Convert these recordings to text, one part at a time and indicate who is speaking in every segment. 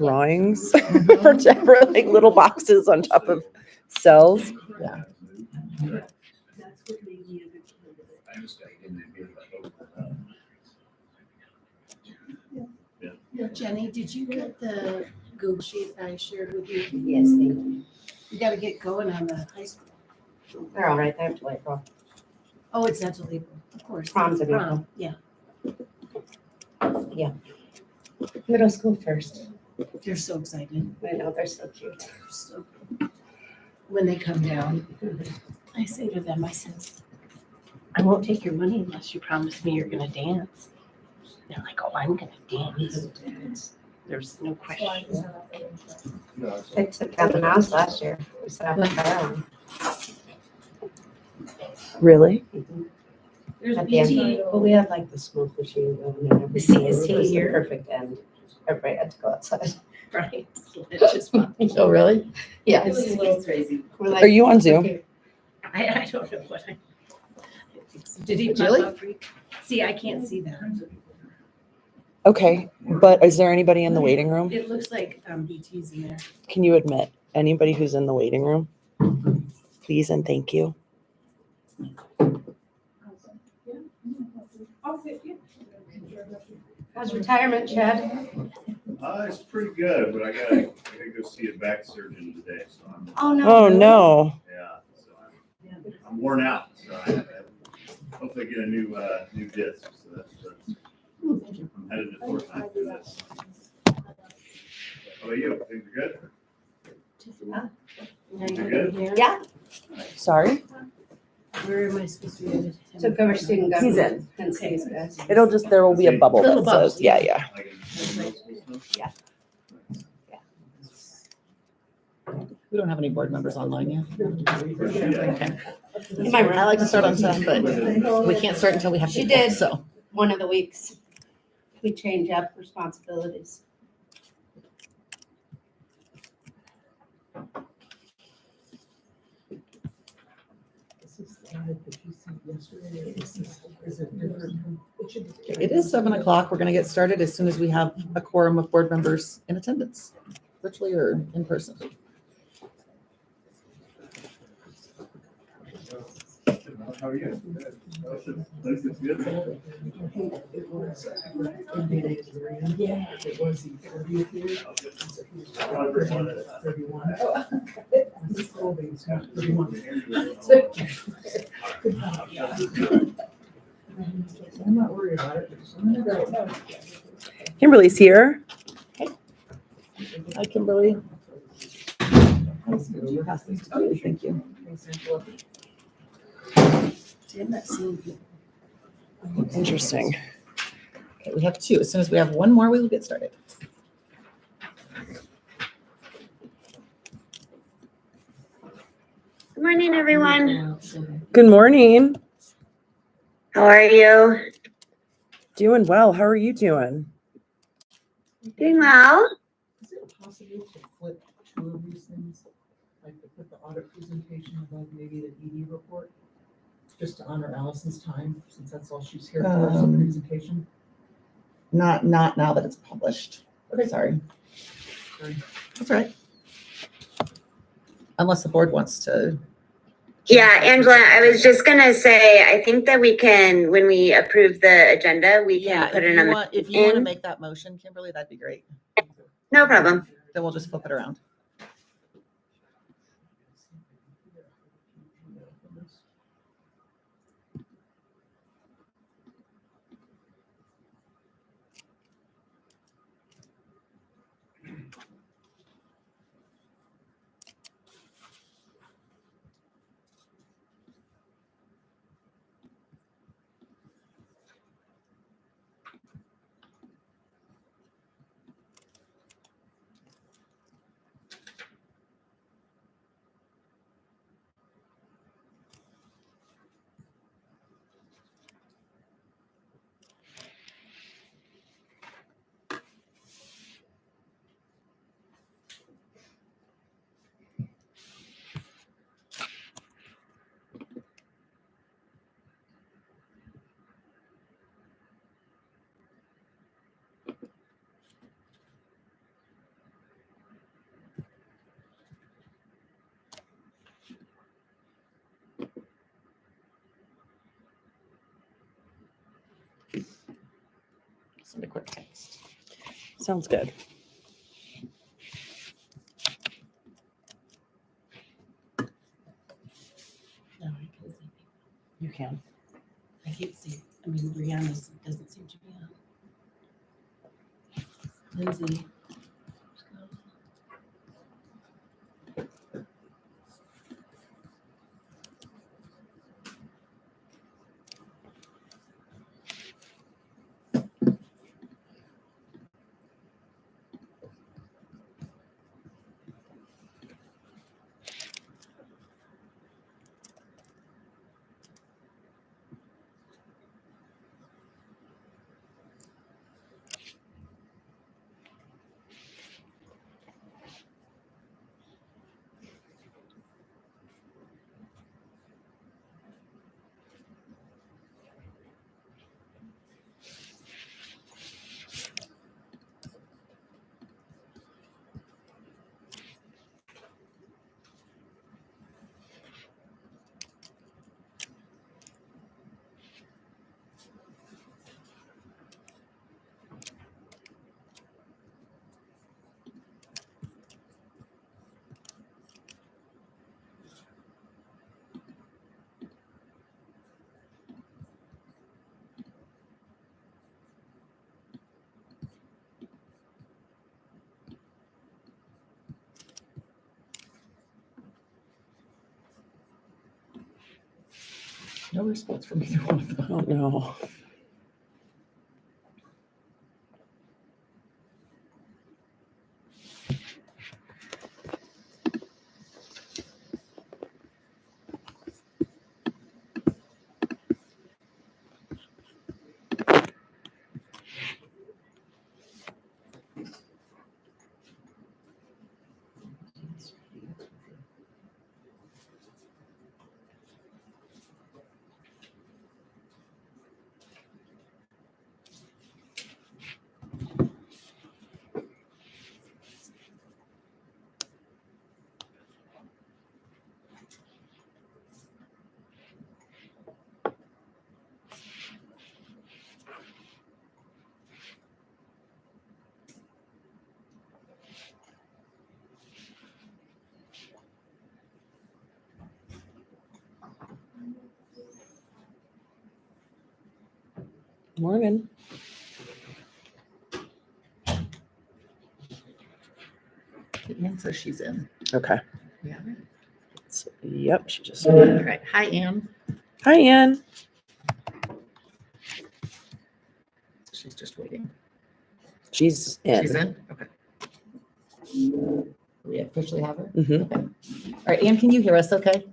Speaker 1: drawings for like little boxes on top of cells.
Speaker 2: Yeah.
Speaker 3: Jenny, did you get the Google sheet I shared with you?
Speaker 4: Yes, thank you.
Speaker 3: You gotta get going on the high school.
Speaker 4: They're all right. They're till April.
Speaker 3: Oh, it's not till April, of course.
Speaker 4: Prom's in
Speaker 3: Prom, yeah.
Speaker 4: Middle school first.
Speaker 3: They're so excited.
Speaker 4: I know, they're so cute.
Speaker 3: So when they come down, I say to them, I says, I won't take your money unless you promise me you're gonna dance. They're like, oh, I'm gonna dance. There's no question.
Speaker 4: They took down the mouse last year. We set up a fire
Speaker 1: Really?
Speaker 3: There's
Speaker 4: at the end.
Speaker 3: BT.
Speaker 4: But we had like the smoke machine going and
Speaker 3: The CST
Speaker 4: everything. It was the
Speaker 3: here.
Speaker 4: perfect end. Everybody had to go outside.
Speaker 3: Right. It's just fun.
Speaker 2: Oh, really?
Speaker 4: Yeah.
Speaker 3: It was a little crazy.
Speaker 4: We're like,
Speaker 1: Are you on Zoom?
Speaker 3: I don't know what I. Did he
Speaker 2: Really?
Speaker 3: pop up for you? See, I can't see that.
Speaker 1: Okay, but is there anybody in the waiting room?
Speaker 3: It looks like BT's in there.
Speaker 1: Can you admit anybody who's in the waiting room? Please and thank you.
Speaker 4: how's retirement, Chad?
Speaker 5: It's pretty good, but I gotta go see a back surgeon today, so I'm,
Speaker 4: Oh, no.
Speaker 1: Oh, no.
Speaker 5: yeah, so I'm worn out, so I hopefully get a new disc, so that's, I'm headed to full-time for this. How about you? Things are good? You're good?
Speaker 4: Yeah,
Speaker 1: Sorry?
Speaker 3: Where am I supposed to read it?
Speaker 4: took over student
Speaker 1: He's
Speaker 4: government. Hence these guys.
Speaker 1: There will be a bubble
Speaker 3: Little
Speaker 1: that
Speaker 3: bubbles,
Speaker 1: says, yeah.
Speaker 5: Like in middle school stuff?
Speaker 2: We don't have any board members online yet.
Speaker 5: Yeah.
Speaker 4: In my room.
Speaker 2: I like to start on time, but we can't start until we have
Speaker 4: She
Speaker 2: people,
Speaker 4: did.
Speaker 2: so.
Speaker 4: One of the weeks. We change up responsibilities.
Speaker 2: It is 7:00. We're gonna get started as soon as we have a quorum of board members in attendance, virtually or in person.
Speaker 5: How are you? Life is good?
Speaker 6: Yeah, it was the 30th year.
Speaker 5: Probably one of
Speaker 6: This building's not 31. I'm not worried about it. I'm gonna go.
Speaker 1: Kimberly's here.
Speaker 2: Hi, Kimberly. Pass these to you. Thank you.
Speaker 3: I'm not seeing people.
Speaker 1: Interesting.
Speaker 2: Okay, we have two. As soon as we have one more, we will get started.
Speaker 7: Good morning, everyone.
Speaker 1: Good morning.
Speaker 7: How are you?
Speaker 1: Doing well. How are you doing?
Speaker 7: Doing well.
Speaker 6: Is it possible to flip two of these things? Like to put the audit presentation above maybe the ED report? Just to honor Allison's time, since that's all she's here for, is the presentation.
Speaker 2: Not now that it's published.
Speaker 6: Okay.
Speaker 2: Sorry.
Speaker 6: Sorry.
Speaker 2: That's all right. Unless the board wants to.
Speaker 7: Yeah, Angela, I was just gonna say, I think that we can, when we approve the agenda, we
Speaker 2: Yeah,
Speaker 7: can put
Speaker 2: if
Speaker 7: it
Speaker 2: you
Speaker 7: on the,
Speaker 2: want, if you want to
Speaker 7: in.
Speaker 2: make that motion, Kimberly, that'd be great.
Speaker 7: No problem.
Speaker 2: Then we'll just flip it around. send a quick text.
Speaker 1: Sounds good.
Speaker 3: No, I can see.
Speaker 1: You can.
Speaker 3: I can't see. I mean, Brianna's doesn't seem to be on. Lindsay.
Speaker 2: No response from either one of them.
Speaker 1: Oh, no. Morning.
Speaker 2: Anne says she's in.
Speaker 1: Okay.
Speaker 2: Yeah.
Speaker 1: So, yep, she just.
Speaker 2: All right. Hi, Anne.
Speaker 1: Hi, Ann.
Speaker 2: She's just waiting.
Speaker 1: She's in.
Speaker 2: She's in? Okay. We officially have her?
Speaker 1: Mhm.
Speaker 2: Okay. All right, Anne, can you hear us okay?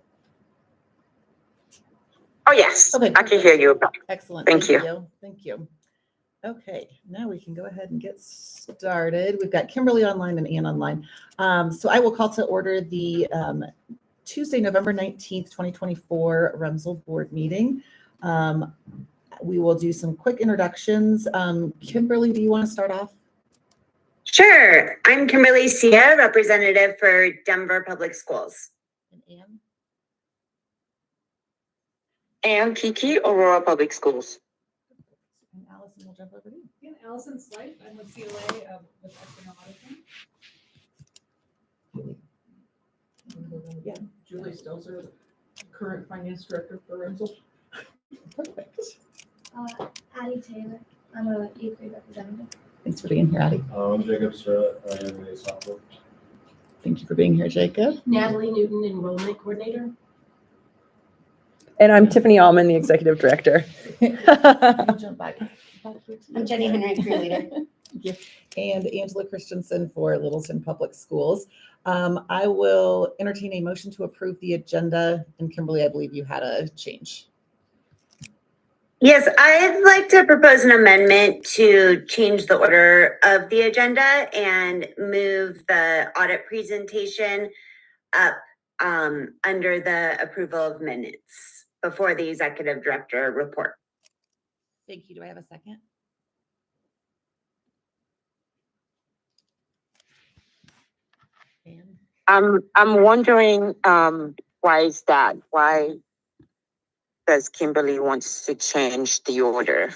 Speaker 7: Oh, yes,
Speaker 2: Okay.
Speaker 7: I can hear you.
Speaker 2: Excellent.
Speaker 7: Thank you.
Speaker 2: Thank you. Okay, now we can go ahead and get started. We've got Kimberly online and Ann online. So I will call to order the Tuesday, November 19th, 2024 Remsel Board Meeting. We will do some quick introductions. Kimberly, do you want to start off?
Speaker 7: Sure. I'm Kimberly Sia, representative for Denver Public Schools.
Speaker 2: And Ann?
Speaker 7: And Kiki, Aurora Public Schools.
Speaker 2: And Allison will jump over to you.
Speaker 6: Yeah, Allison's life, I'm with CLA with External Auditing.
Speaker 2: Yeah.
Speaker 6: Julie Stelzer, current finance director for Renzel.
Speaker 2: Perfect.
Speaker 8: Addie Taylor. I'm a E3 representative.
Speaker 2: Thanks for being here, Addie.
Speaker 9: I'm Jacob Sir. I am a sophomore.
Speaker 2: Thank you for being here, Jacob.
Speaker 3: Natalie Newton, enrollment coordinator.
Speaker 1: And I'm Tiffany Allman, the executive director.
Speaker 2: I'll jump back here to you.
Speaker 4: I'm Jenny Henry, crew leader.
Speaker 2: Thank you. And Angela Christensen for Littleton Public Schools. I will entertain a motion to approve the agenda. And Kimberly, I believe you had a change.
Speaker 7: Yes, I'd like to propose an amendment to change the order of the agenda and move the audit presentation up under the approval of minutes before the executive director report.
Speaker 2: Thank you. Do I have a second? Ann?
Speaker 10: I'm wondering, why is that? Why does Kimberly wants to change the order?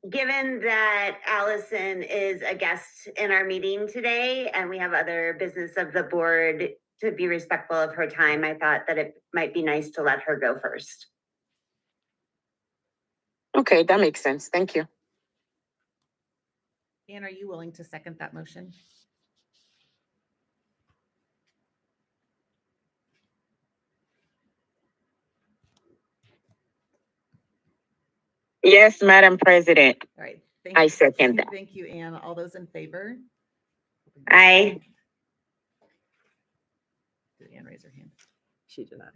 Speaker 7: given that Allison is a guest in our meeting today and we have other business of the board, to be respectful of her time, I thought that it might be nice to let her go first.
Speaker 10: Okay, that makes sense. Thank you.
Speaker 2: Anne, are you willing to second that motion?
Speaker 10: Yes, Madam President.
Speaker 2: All right. Thank
Speaker 10: I
Speaker 2: you.
Speaker 10: second that.
Speaker 2: Thank you, Anne. All those in favor?
Speaker 7: Aye.
Speaker 2: Did Anne raise her hand?
Speaker 1: She did not.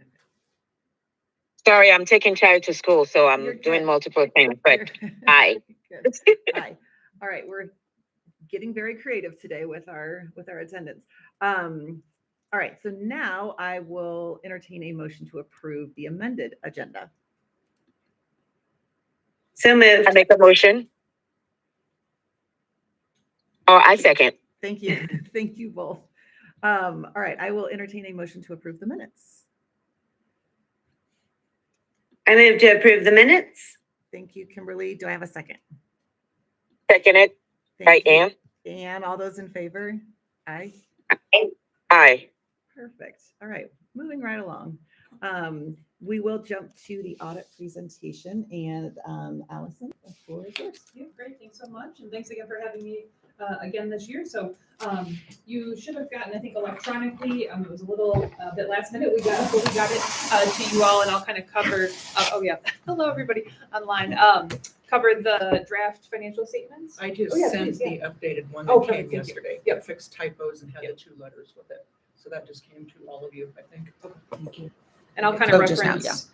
Speaker 10: Sorry, I'm taking child to school, so I'm
Speaker 2: You're
Speaker 10: doing
Speaker 2: good.
Speaker 10: multiple things, but
Speaker 2: You're-
Speaker 10: aye.
Speaker 2: Good. Aye. All right, we're getting very creative today with our attendance. All right, so now I will entertain a motion to approve the amended agenda.
Speaker 7: So moved.
Speaker 10: I make a motion. Oh, I second.
Speaker 2: Thank you. Thank you both. All right, I will entertain a motion to approve the minutes.
Speaker 7: I move to approve the minutes.
Speaker 2: Thank you, Kimberly. Do I have a second?
Speaker 10: Second it. By
Speaker 2: Thank you.
Speaker 10: Ann.
Speaker 2: And all those in favor? Aye.
Speaker 10: Aye.
Speaker 2: Perfect. All right, moving right along. We will jump to the audit presentation and Allison, the floor is yours.
Speaker 11: Yeah, great. Thanks so much. And thanks again for having me again this year. So you should have gotten, I think, electronically. It was a little bit last minute. We got it to you all, and I'll kind of cover. Oh yeah, hello everybody online. Cover the draft financial statements.
Speaker 6: I just
Speaker 11: Oh, yeah,
Speaker 6: sent
Speaker 11: please, yeah.
Speaker 6: the updated one
Speaker 11: Oh,
Speaker 6: that
Speaker 11: perfect,
Speaker 6: came
Speaker 11: thank you.
Speaker 6: yesterday.
Speaker 11: Yep.
Speaker 6: It fixed typos and had the 2 letters with it. So that just came to all of you, I think.
Speaker 2: Thank you.
Speaker 11: And I'll kind of
Speaker 1: So just now,
Speaker 11: reference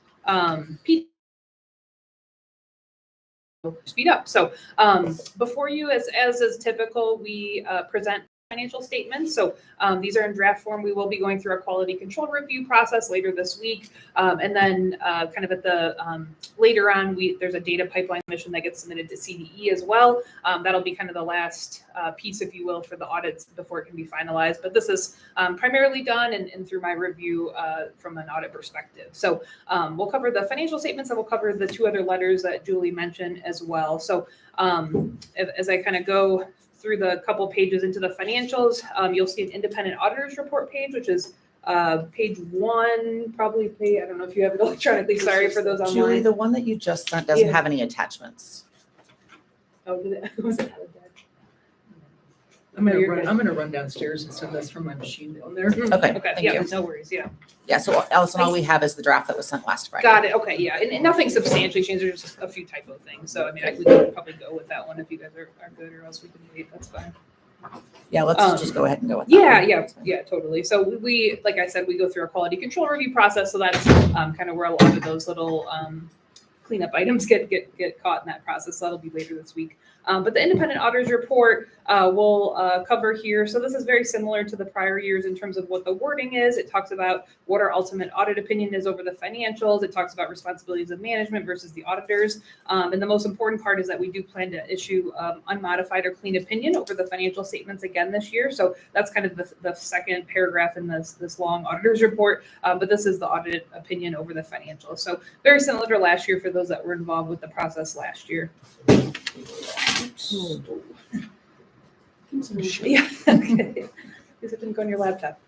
Speaker 11: speed up. So before you, as is typical, we present financial statements. So these are in draft form. We will be going through a quality control review process later this week. And then kind of at the later on, there's a data pipeline mission that gets submitted to CDE as well. That'll be kind of the last piece, if you will, for the audits before it can be finalized. But this is primarily done and through my review from an audit perspective. So we'll cover the financial statements and we'll cover the 2 other letters that Julie mentioned as well. So as I kind of go through the couple pages into the financials, you'll see an independent auditor's report page, which is page 1, probably page, I don't know if you have it electronically, sorry for those online.
Speaker 2: Julie, the one that you just sent doesn't
Speaker 11: Yeah.
Speaker 2: have any attachments.
Speaker 11: Oh, did it? Was it added there?
Speaker 6: I'm
Speaker 11: No, you're
Speaker 6: gonna
Speaker 11: good.
Speaker 6: run downstairs and send this from my machine down there.
Speaker 2: Okay,
Speaker 11: Okay,
Speaker 2: thank
Speaker 11: yeah,
Speaker 2: you.
Speaker 11: no worries, yeah.
Speaker 2: Yeah, so Allison, all we have is the draft that was sent last Friday.
Speaker 11: Got it, okay, yeah, and nothing substantially changed, there's just a few typo things, so I mean, we could probably go with that one if you guys are good, or else we can wait, that's fine.
Speaker 2: Yeah, let's
Speaker 11: Um,
Speaker 2: just go ahead and go with that.
Speaker 11: Yeah, totally. So we, like I said, we go through a quality control review process. So that's kind of where a lot of those little cleanup items get caught in that process. So that'll be later this week. But the independent auditor's report we'll cover here. So this is very similar to the prior years in terms of what the wording is. It talks about what our ultimate audit opinion is over the financials. It talks about responsibilities of management versus the auditors. And the most important part is that we do plan to issue unmodified or clean opinion over the financial statements again this year. So that's kind of the second paragraph in this long auditor's report. But this is the audited opinion over the financials. So very similar to last year for those that were involved with the process last year. Yeah, okay. Because it didn't go on your laptop.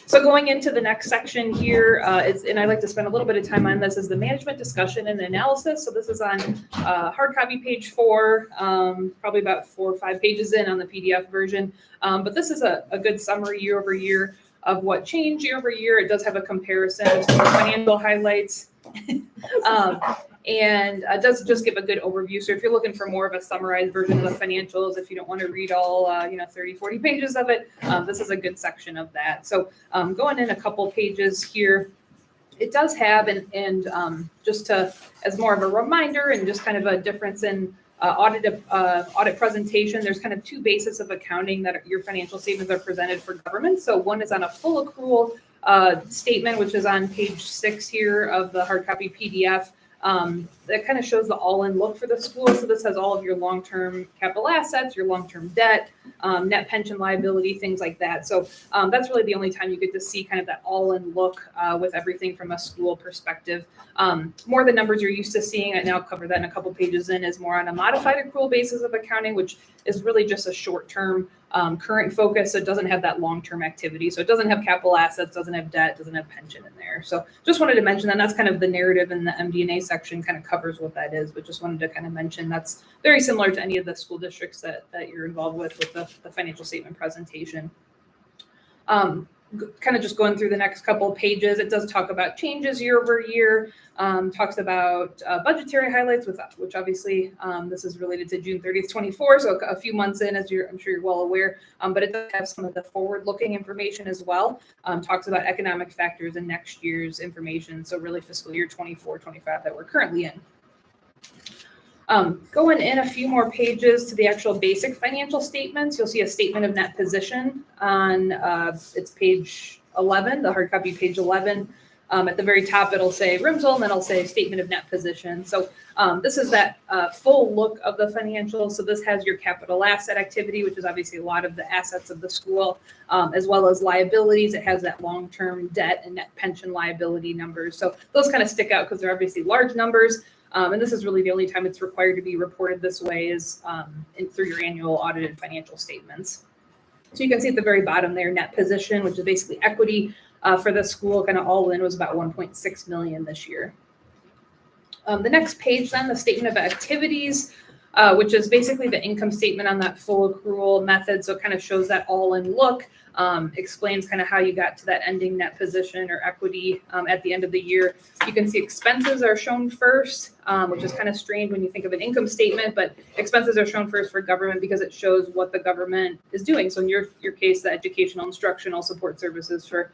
Speaker 11: So going into the next section here, and I like to spend a little bit of time on this, is the management discussion and analysis. So this is on hard copy page 4, probably about 4 or 5 pages in on the PDF version. But this is a good summary year over year of what changed year over year. It does have a comparison of some financial highlights. And it does just give a good overview. So if you're looking for more of a summarized version of the financials, if you don't want to read all 30, 40 pages of it, this is a good section of that. So going in a couple pages here, it does have, and just to, as more of a reminder and just kind of a difference in audit presentation, there's kind of 2 bases of accounting that your financial statements are presented for government. So one is on a full accrual statement, which is on page 6 here of the hard copy PDF. that kind of shows the all-in look for the school. So this has all of your long-term capital assets, your long-term debt, net pension liability, things like that. So that's really the only time you get to see kind of that all-in look with everything from a school perspective. More the numbers you're used to seeing, and I'll cover that in a couple pages in, is more on a modified accrual basis of accounting, which is really just a short-term current focus. So it doesn't have that long-term activity. So it doesn't have capital assets, doesn't have debt, doesn't have pension in there. So just wanted to mention that. That's kind of the narrative in the MD&A section kind of covers what that is, but just wanted to kind of mention that's very similar to any of the school districts that you're involved with the financial statement presentation. Kind of just going through the next couple of pages, it does talk about changes year over year, talks about budgetary highlights, which obviously this is related to June 30th, 24, so a few months in, as I'm sure you're well aware, but it does have some of the forward-looking information as well. Talks about economic factors in next year's information, so really fiscal year 24, 25 that we're currently in. Going in a few more pages to the actual basic financial statements, you'll see a statement of net position on it's page 11, the hard copy page 11. At the very top, it'll say RIMSL, and then it'll say statement of net position. So this is that full look of the financials. So this has your capital asset activity, which is obviously a lot of the assets of the school, as well as liabilities. It has that long-term debt and net pension liability numbers. So those kind of stick out because they're obviously large numbers. And this is really the only time it's required to be reported this way is through your annual audited financial statements. So you can see at the very bottom there, net position, which is basically equity for the school, kind of all in was about 1.6 million this year. The next page then, the statement of activities, which is basically the income statement on that full accrual method. So it kind of shows that all in look, explains kind of how you got to that ending net position or equity at the end of the year. You can see expenses are shown first, which is kind of strange when you think of an income statement, but expenses are shown first for government because it shows what the government is doing. So in your case, the educational instructional support services for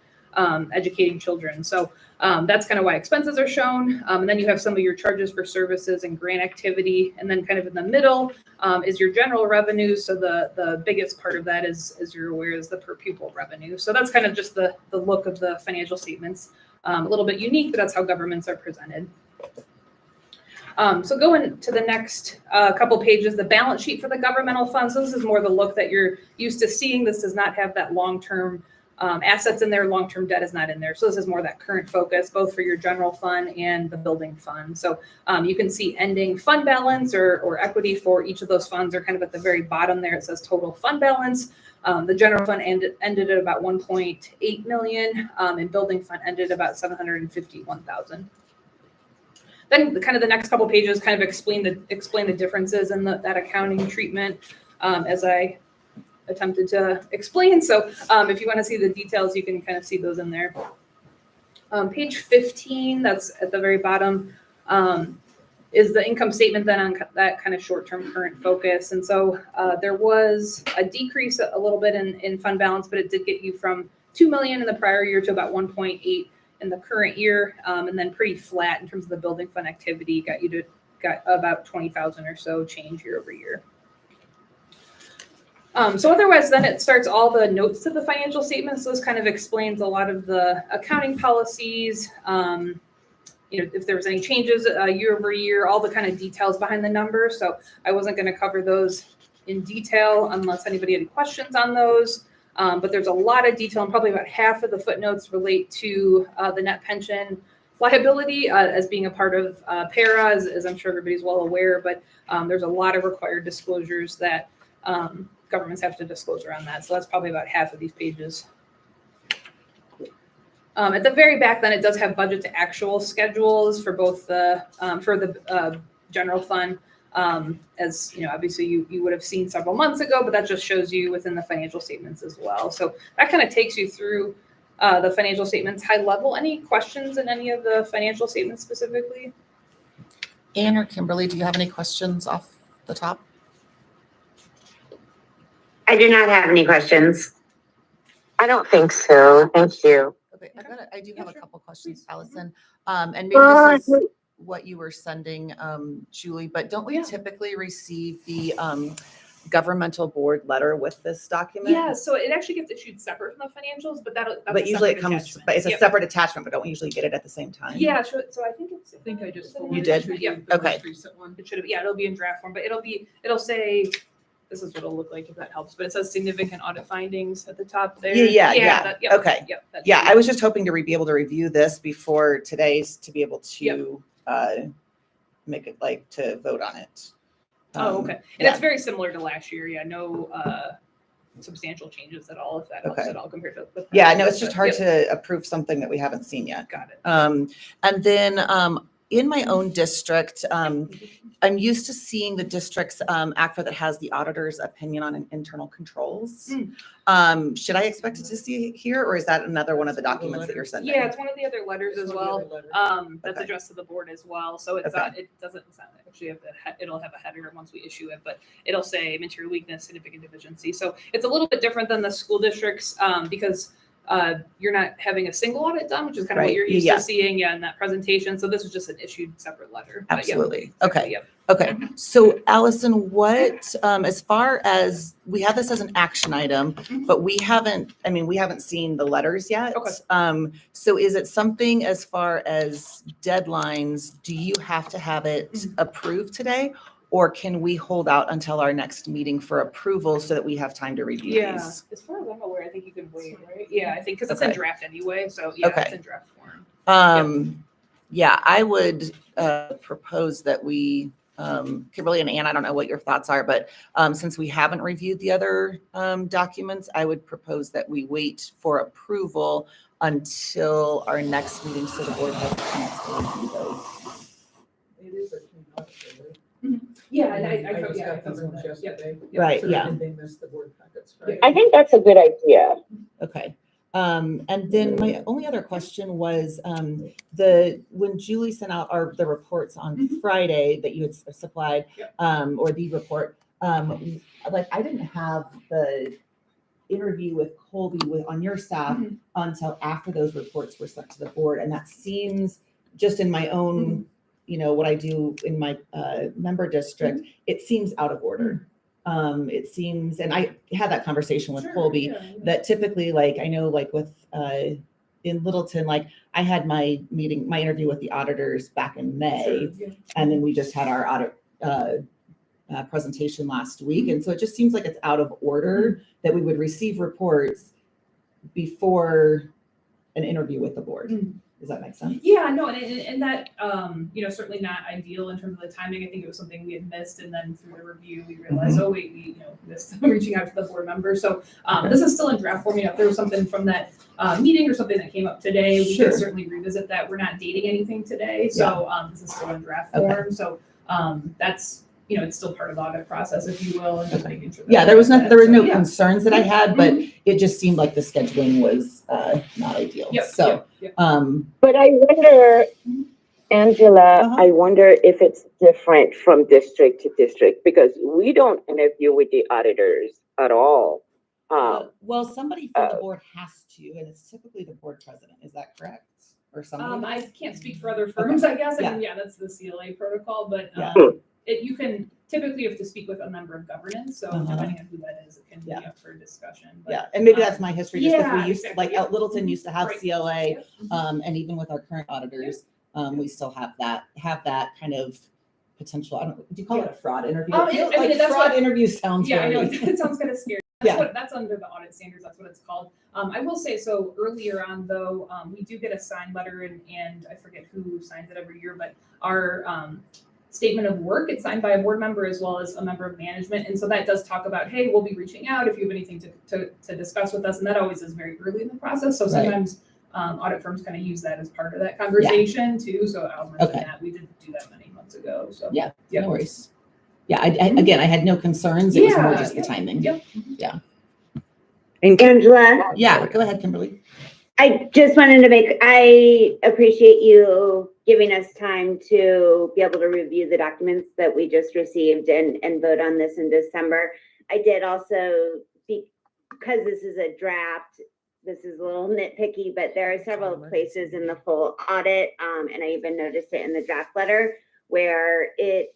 Speaker 11: educating children. So that's kind of why expenses are shown. And then you have some of your charges for services and grant activity. And then kind of in the middle is your general revenue. So the biggest part of that is, as you're aware, is the per pupil revenue. So that's kind of just the look of the financial statements. A little bit unique, but that's how governments are presented. So going to the next couple pages, the balance sheet for the governmental funds. So this is more the look that you're used to seeing. This does not have that long-term assets in there, long-term debt is not in there. So this is more that current focus, both for your general fund and the building fund. So you can see ending fund balance or equity for each of those funds are kind of at the very bottom there. It says total fund balance. The general fund ended at about 1.8 million, and building fund ended about 751,000. Then kind of the next couple pages kind of explain the differences in that accounting treatment as I attempted to explain. So if you want to see the details, you can kind of see those in there. Page 15, that's at the very bottom, is the income statement then on that kind of short-term current focus. And so there was a decrease a little bit in fund balance, but it did get you from 2 million in the prior year to about 1.8 in the current year, and then pretty flat in terms of the building fund activity, got about 20,000 or so change year over year. So otherwise, then it starts all the notes to the financial statements. So this kind of explains a lot of the accounting policies, if there was any changes year over year, all the kind of details behind the numbers. So I wasn't going to cover those in detail unless anybody had questions on those. But there's a lot of detail, and probably about half of the footnotes relate to the net pension liability as being a part of PARA, as I'm sure everybody's well aware. But there's a lot of required disclosures that governments have to disclose around that. So that's probably about half of these pages. At the very back, then it does have budget to actual schedules for both the general fund. As you know, obviously you would have seen several months ago, but that just shows you within the financial statements as well. So that kind of takes you through the financial statements high level. Any questions in any of the financial statements specifically?
Speaker 2: Anne or Kimberly, do you have any questions off the top?
Speaker 7: I do not have any questions.
Speaker 10: I don't think so. Thank you.
Speaker 2: Okay, I do have a couple questions,
Speaker 11: Please.
Speaker 2: Allison. And maybe this is what you were sending, Julie, but don't we typically receive the governmental board letter with this document?
Speaker 11: Yeah, so it actually gets issued separate from the financials, but that's
Speaker 2: But
Speaker 11: a
Speaker 2: usually it
Speaker 11: separate
Speaker 2: comes,
Speaker 11: attachment.
Speaker 2: but it's a
Speaker 11: Yep.
Speaker 2: separate attachment, but don't we usually get it at the same time?
Speaker 11: Yeah, so I think it's.
Speaker 6: I think I just
Speaker 11: it's in
Speaker 6: forwarded
Speaker 2: You
Speaker 6: it
Speaker 2: did?
Speaker 6: to
Speaker 11: Yeah.
Speaker 6: the
Speaker 2: Okay.
Speaker 6: most recent one.
Speaker 11: It should have, yeah, it'll be in draft form, but it'll say, this is what it'll look like if that helps, but it says significant audit findings at the top there.
Speaker 2: Yeah.
Speaker 11: that- yep,
Speaker 2: Okay.
Speaker 11: Yep. that
Speaker 2: Yeah,
Speaker 11: should
Speaker 2: I was just hoping to be able to review this before today's, to be able
Speaker 11: Yep.
Speaker 2: to make it like to vote on it.
Speaker 11: Oh, okay. And
Speaker 2: yeah.
Speaker 11: it's very similar to last year. Yeah, no substantial changes at all, if that helps
Speaker 2: Okay.
Speaker 11: at all compared to. the
Speaker 2: Yeah,
Speaker 11: past.
Speaker 2: no, it's just
Speaker 11: But,
Speaker 2: hard
Speaker 11: yep,
Speaker 2: to approve something that we haven't seen yet.
Speaker 11: Got it.
Speaker 2: And then in my own district, I'm used to seeing the district's ACFA that has the auditor's opinion on internal controls. Should I expect it to see it here, or is that another one of the documents that you're sending?
Speaker 11: Yeah, it's one of the other letters
Speaker 6: It's
Speaker 11: as
Speaker 6: one of
Speaker 11: well.
Speaker 6: the other letters.
Speaker 11: That's
Speaker 2: Okay.
Speaker 11: addressed to the board as well. So it's
Speaker 2: Okay.
Speaker 11: it doesn't actually have it'll have a header once we issue it, but it'll say material weakness, significant deficiency. So it's a little bit different than the school districts because you're not having a single audit done, which is kind of
Speaker 2: Right.
Speaker 11: what you're used
Speaker 2: Yeah.
Speaker 11: to seeing in that presentation. So this is just an issued separate letter. But yeah,
Speaker 2: Absolutely.
Speaker 11: exactly,
Speaker 2: Okay.
Speaker 11: yep.
Speaker 2: Okay. So Allison, what, as far as, we have this as an action item, but we haven't seen the letters yet.
Speaker 11: Okay.
Speaker 2: So is it something as far as deadlines, do you have to have it approved today? Or can we hold out until our next meeting for approval so that we have time to review
Speaker 11: Yeah,
Speaker 2: these?
Speaker 11: as far as I'm aware, I think you can wait, right? Yeah, I think because it's in
Speaker 2: Okay.
Speaker 11: draft anyway. So yeah,
Speaker 2: Okay.
Speaker 11: it's in draft form.
Speaker 2: Yeah, I would propose that we, Kimberly and Ann, I don't know what your thoughts are, but since we haven't reviewed the other documents, I would propose that we wait for approval until our next meeting so the board has a chance to review those.
Speaker 6: It is a clean audit, right?
Speaker 11: Yeah,
Speaker 6: And
Speaker 11: I
Speaker 6: just
Speaker 11: yeah, I
Speaker 6: got these
Speaker 11: covered
Speaker 6: ones
Speaker 11: that. Yep.
Speaker 6: yesterday.
Speaker 2: Right,
Speaker 6: So
Speaker 2: yeah.
Speaker 6: They missed the board packets, right?
Speaker 10: I think that's a good idea.
Speaker 2: Okay. And then my only other question was when Julie sent out the reports on Friday that you had supplied,
Speaker 11: Yep.
Speaker 2: or the report, like I didn't have the interview with Colby on your staff until after those reports were sent to the board. And that seems, just in my own, what I do in my member district, it seems out of order. It seems, and I had that conversation with
Speaker 11: Sure,
Speaker 2: Colby,
Speaker 11: yeah.
Speaker 2: that typically, like, I know, like with, in Littleton, like I had my interview with the auditors back in May,
Speaker 11: Sure, yeah.
Speaker 2: and then we just had our audit presentation last week. And so it just seems like it's out of order that we would receive reports before an interview with the board. Does that make sense?
Speaker 11: Yeah, no, and that, certainly not ideal in terms of the timing. I think it was something we had missed, and then through the review, we realized, oh wait, we missed reaching out to the board members. So this is still in draft form. If there was something from that meeting or something that came up today, we
Speaker 2: Sure.
Speaker 11: can certainly revisit that. We're not dating anything today, so this is still in draft
Speaker 2: Okay.
Speaker 11: form. So that's it's still part of the audit process, if you will, and just making sure. That
Speaker 2: Yeah, there was no
Speaker 11: yeah.
Speaker 2: concerns that I had, but it just seemed like the scheduling was not ideal.
Speaker 11: Yep,
Speaker 2: So,
Speaker 11: yep.
Speaker 10: But I wonder, Angela, I wonder if it's different from district to district because we don't interview with the auditors at all.
Speaker 2: well, somebody from the board has to, and it's typically the board president. Is that correct? Or somebody?
Speaker 11: I can't speak for other firms, I guess. I mean, yeah, that's the CLA protocol, but
Speaker 2: Yeah.
Speaker 11: you can typically have to speak with a member of governance. So depending on who that is, it can be up for discussion. But,
Speaker 2: Yeah, and maybe that's my history, just because
Speaker 11: yeah,
Speaker 2: we used to,
Speaker 11: exactly,
Speaker 2: like,
Speaker 11: yeah.
Speaker 2: Littleton used to have
Speaker 11: Right.
Speaker 2: CLA,
Speaker 11: Yep.
Speaker 2: and even with our current auditors, we still have that kind of potential, I don't, do you call it a fraud interview?
Speaker 11: I
Speaker 2: It feels
Speaker 11: mean,
Speaker 2: like
Speaker 11: that's
Speaker 2: fraud
Speaker 11: what-
Speaker 2: interview sounds
Speaker 11: Yeah, I know,
Speaker 2: very.
Speaker 11: it sounds kind of scary. That's under the audit standards, that's what it's called. I will say, so earlier on though, we do get a signed letter and I forget who signs it every year, but our statement of work, it's signed by a board member as well as a member of management. And so that does talk about, hey, we'll be reaching out if you have anything to discuss with us. And that always is very early in the process. So sometimes audit firms kind of use that as part of that conversation too. So I'll mention that. We did do that many months ago. So
Speaker 2: Yeah, no worries. Yeah, again, I had no concerns. It was more just the timing.
Speaker 11: Yep.
Speaker 2: Yeah.
Speaker 7: Angela,
Speaker 2: Yeah, go ahead, Kimberly.
Speaker 7: I just wanted to I appreciate you giving us time to be able to review the documents that we just received and vote on this in December. I did also, because this is a draft, this is a little nitpicky, but there are several places in the full audit, and I even noticed it in the draft letter, where it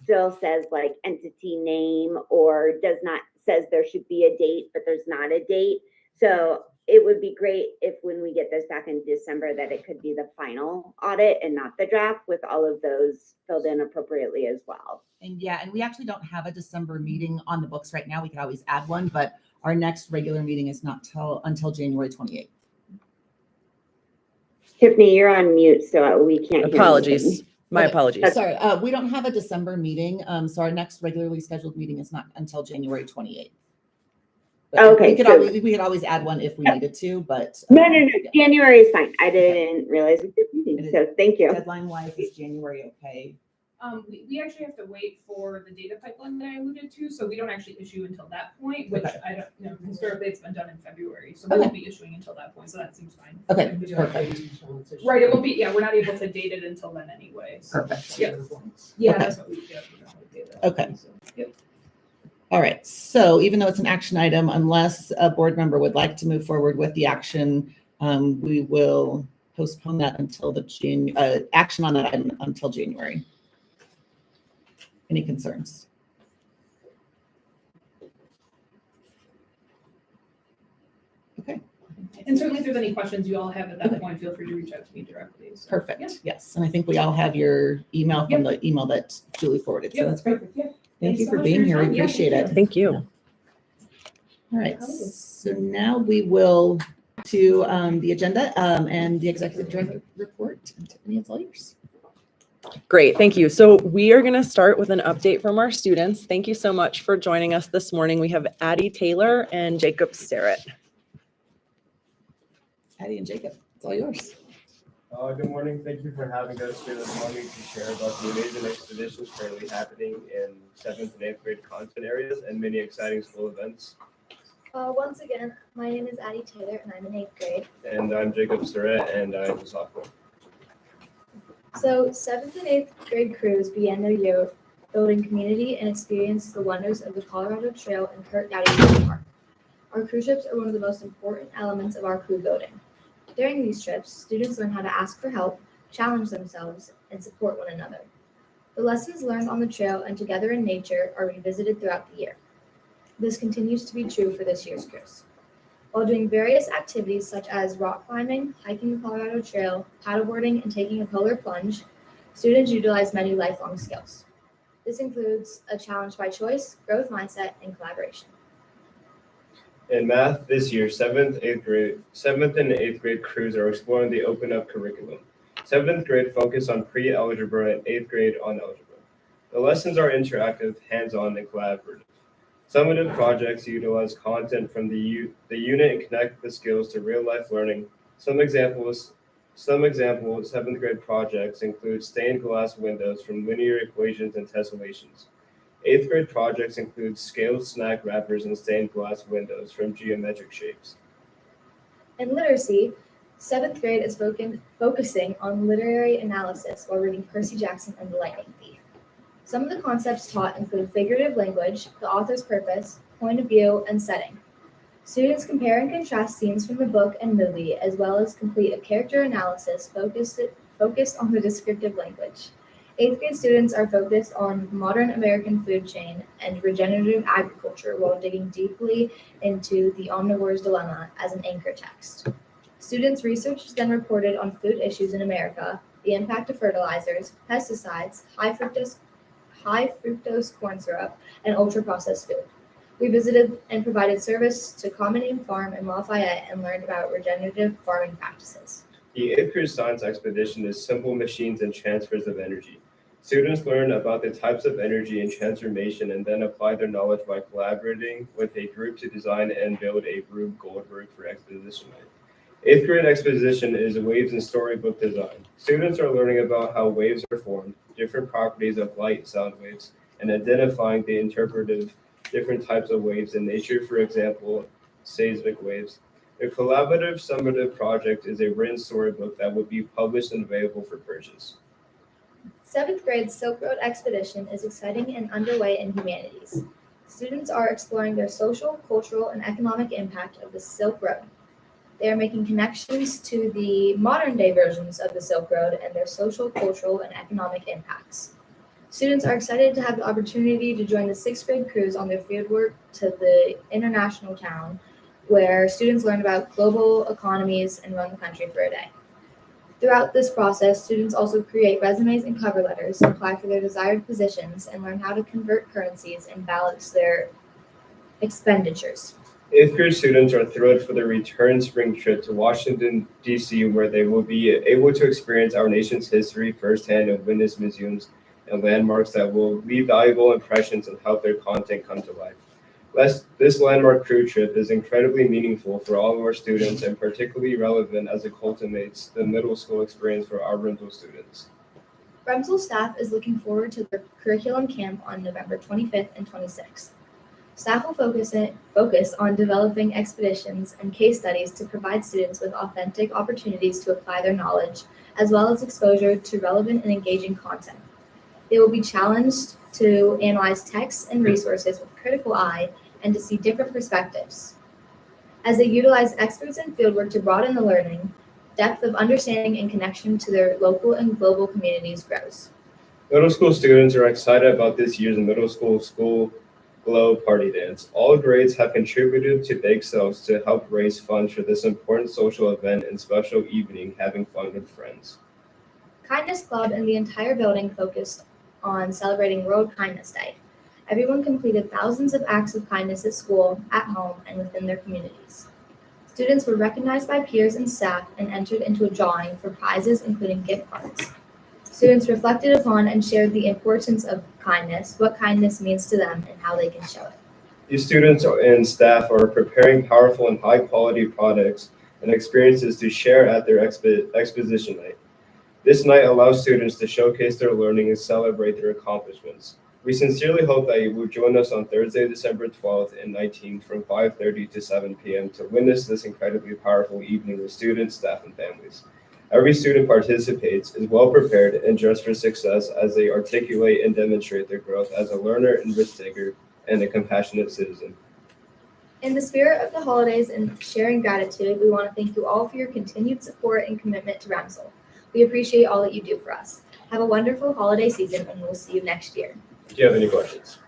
Speaker 7: still says like entity name or says there should be a date, but there's not a date. So it would be great if when we get this back in December that it could be the final audit and not the draft with all of those filled in appropriately as well.
Speaker 2: And yeah, and we actually don't have a December meeting on the books right now. We could always add one, but our next regular meeting is not until January 28th.
Speaker 7: Tiffany, you're on mute, so we can't hear
Speaker 1: Apologies.
Speaker 7: anything.
Speaker 1: My
Speaker 2: Okay.
Speaker 1: apologies.
Speaker 2: Sorry, we don't have a December meeting, so our next regularly scheduled meeting is not until January 28th. But
Speaker 7: Okay,
Speaker 2: we could always add one if we needed to, but.
Speaker 7: No,
Speaker 2: yeah.
Speaker 7: January is fine. I didn't realize we did meeting, so thank you.
Speaker 2: Deadline wise, is January okay?
Speaker 11: We actually have to wait for the data pipeline that I alluded to, so we don't actually issue until that point, which
Speaker 2: Okay.
Speaker 11: I don't, historically it's been done in February, so we won't be issuing until that point, so that seems fine.
Speaker 2: Okay,
Speaker 6: We don't
Speaker 2: perfect.
Speaker 6: have to use it.
Speaker 11: Right, it won't be, yeah, we're not able to date it until then anyway. So.
Speaker 2: Perfect.
Speaker 11: Yeah,
Speaker 2: Okay.
Speaker 11: that's what we don't have data.
Speaker 2: Okay.
Speaker 11: So, yep.
Speaker 2: All right, so even though it's an action item, unless a board member would like to move forward with the action, we will postpone that until the action on that item until January. Any concerns? Okay,
Speaker 11: And certainly if there's any questions you all have at that point, feel free to reach out to me directly. So,
Speaker 2: perfect.
Speaker 11: Yeah.
Speaker 2: Yes, and I think we all have your email from the email that Julie forwarded. So
Speaker 11: Yeah,
Speaker 2: that's great.
Speaker 11: perfect. Yeah.
Speaker 2: Thank
Speaker 11: Thanks
Speaker 2: you
Speaker 11: so
Speaker 2: for
Speaker 11: much
Speaker 2: being
Speaker 11: for
Speaker 2: here.
Speaker 11: your
Speaker 2: I
Speaker 11: time. Yeah,
Speaker 2: appreciate
Speaker 11: thank
Speaker 2: it.
Speaker 1: Thank you.
Speaker 2: All right, so now we will to the agenda and the executive director report. And Tiffany, it's all yours.
Speaker 1: Great, thank you. So we are going to start with an update from our students. Thank you so much for joining us this morning. We have Addie Taylor and Jacob Starrett.
Speaker 2: Addie and Jacob, it's all yours.
Speaker 9: Good morning. Thank you for having us here this morning to share about the amazing expeditions currently happening in 7th and 8th grade content areas and many exciting school events.
Speaker 8: Once again, my name is Addie Taylor and I'm in 8th grade.
Speaker 9: And I'm Jacob Surratt and I'm a sophomore.
Speaker 8: So 7th and 8th grade crews began their year building community and experienced the wonders of the Colorado Trail and Kurt Gowdy State Park. Our cruise trips are one of the most important elements of our crew building. During these trips, students learn how to ask for help, challenge themselves, and support one another. The lessons learned on the trail and together in nature are revisited throughout the year. This continues to be true for this year's cruise. While doing various activities such as rock climbing, hiking the Colorado Trail, paddleboarding, and taking a polar plunge, students utilize many lifelong skills. This includes a challenge by choice, growth mindset, and collaboration.
Speaker 9: In math this year, 7th and 8th grade crews are exploring the open up curriculum. 7th grade focus on pre-algebra and 8th grade on algebra. The lessons are interactive, hands-on, and collaborative. Summative projects utilize content from the unit and connect the skills to real-life learning. Some examples 7th grade projects include stained glass windows from linear equations and tessellations. 8th grade projects include scaled snack wrappers and stained glass windows from geometric shapes.
Speaker 8: In literacy, 7th grade is focusing on literary analysis while reading Percy Jackson and the Lightning Thief. Some of the concepts taught include figurative language, the author's purpose, point of view, and setting. Students compare and contrast scenes from the book and movie, as well as complete a character analysis focused on the descriptive language. 8th grade students are focused on modern American food chain and regenerative agriculture while digging deeply into the omnivore's dilemma as an anchor text. Students' research is then reported on food issues in America, the impact of fertilizers, pesticides, high fructose corn syrup, and ultra-processed food. We visited and provided service to Common Aim Farm in Lafayette and learned about regenerative farming practices.
Speaker 9: The 8th grade science expedition is simple machines and transfers of energy. Students learn about the types of energy and transformation and then apply their knowledge by collaborating with a group to design and build a Rube Goldberg for exposition night. 8th grade exposition is waves and storybook design. Students are learning about how waves are formed, different properties of light and sound waves, and identifying the interpretive different types of waves in nature, for example, seismic waves. The collaborative summative project is a written storybook that will be published and available for purchase.
Speaker 8: 7th grade Silk Road expedition is exciting and underway in humanities. Students are exploring their social, cultural, and economic impact of the Silk Road. They are making connections to the modern day versions of the Silk Road and their social, cultural, and economic impacts. Students are excited to have the opportunity to join the 6th grade crews on their fieldwork to the international town, where students learn about global economies and run the country for a day. Throughout this process, students also create resumes and cover letters, apply for their desired positions, and learn how to convert currencies and balance their expenditures.
Speaker 9: 8th grade students are thrilled for their return spring trip to Washington, D.C., where they will be able to experience our nation's history firsthand and witness museums and landmarks that will leave valuable impressions and help their content come to life. This landmark crew trip is incredibly meaningful for all of our students and particularly relevant as it cultivates the middle school experience for our rental students.
Speaker 8: Remsel staff is looking forward to their curriculum camp on November 25th and 26th. Staff will focus on developing expeditions and case studies to provide students with authentic opportunities to apply their knowledge, as well as exposure to relevant and engaging content. They will be challenged to analyze texts and resources with a critical eye and to see different perspectives. As they utilize experts in fieldwork to broaden the learning, depth of understanding and connection to their local and global communities grows.
Speaker 9: Middle school students are excited about this year's middle school Glow Party Dance. All grades have contributed to bake sales to help raise funds for this important social event and special evening, having fun with friends.
Speaker 8: Kindness Club and the entire building focused on celebrating World Kindness Day. Everyone completed thousands of acts of kindness at school, at home, and within their communities. Students were recognized by peers and staff and entered into a drawing for prizes, including gift cards. Students reflected upon and shared the importance of kindness, what kindness means to them, and how they can show it.
Speaker 9: These students and staff are preparing powerful and high-quality products and experiences to share at their exposition night. This night allows students to showcase their learning and celebrate their accomplishments. We sincerely hope that you will join us on Thursday, December 12th and 19th from 5:30 to 7 p.m. to witness this incredibly powerful evening with students, staff, and families. Every student participates, is well prepared, and dressed for success as they articulate and demonstrate their growth as a learner and risk taker and a compassionate citizen.
Speaker 8: In the spirit of the holidays and sharing gratitude, we want to thank you all for your continued support and commitment to Remsel. We appreciate all that you do for us. Have a wonderful holiday season, and we'll see you next year.
Speaker 9: Do you have any questions?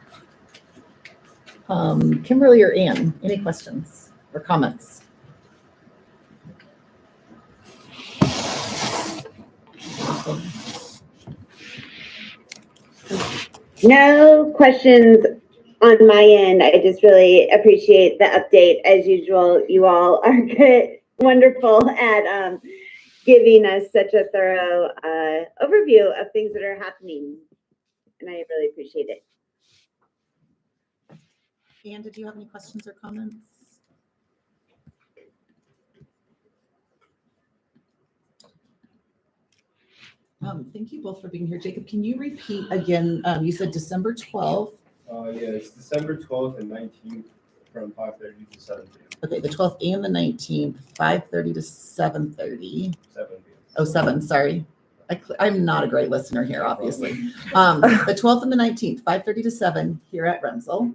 Speaker 2: Kimberly or Ann, any questions or comments?
Speaker 7: No questions on my end. I just really appreciate the update. As usual, you all are good, wonderful at giving us such a thorough overview of things that are happening. And I really appreciate it.
Speaker 2: Ann, did you have any questions or comments? Thank you both for being here. Jacob, can you repeat again? You said December 12th.
Speaker 9: Yeah, it's December 12th and 19th from 5:30 to 7 p.m.
Speaker 2: Okay, the 12th and the 19th, 5:30 to 7:30.
Speaker 9: 7 p.m.
Speaker 2: Oh, 7, sorry. I'm not a great listener here, obviously. The 12th and the 19th, 5:30 to 7 here at Remsel.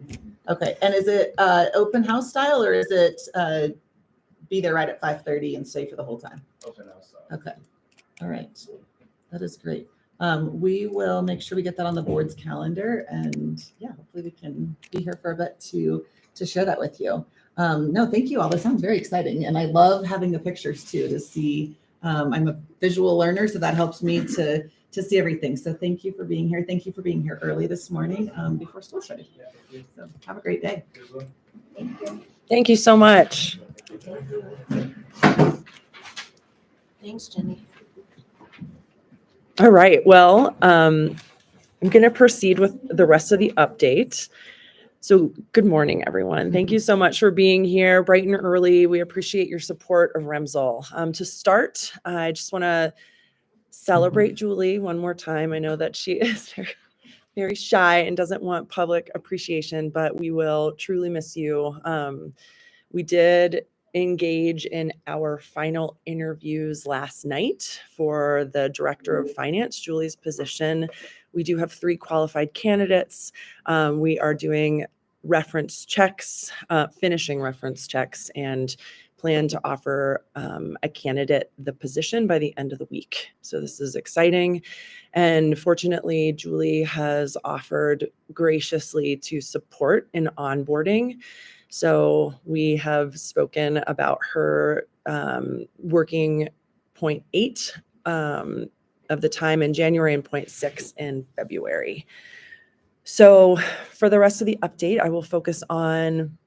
Speaker 2: Okay, and is it open house style or is it be there right at 5:30 and stay for the whole time?
Speaker 9: Open house.
Speaker 2: Okay, all right. That is great. We will make sure we get that on the board's calendar, and yeah, hopefully we can be here for a bit to share that with you. No, thank you all. This sounds very exciting, and I love having the pictures too to see. I'm a visual learner, so that helps me to see everything. So thank you for being here. Thank you for being here early this morning before school started. So have a great day.
Speaker 8: Thank you.
Speaker 1: Thank you so much.
Speaker 3: Thanks, Jenny.
Speaker 1: All right. Well, I'm going to proceed with the rest of the update. So good morning, everyone. Thank you so much for being here bright and early. We appreciate your support of Remsel. To start, I just want to celebrate Julie one more time. I know that she is very shy and doesn't want public appreciation, but we will truly miss you. We did engage in our final interviews last night for the director of finance, Julie's position. We do have 3 qualified candidates. We are doing reference checks, finishing reference checks, and plan to offer a candidate the position by the end of the week. So this is exciting. And fortunately, Julie has offered graciously to support in onboarding. So we have spoken about her working 0.8 of the time in January and 0.6 in February. So for the rest of the update, I will focus on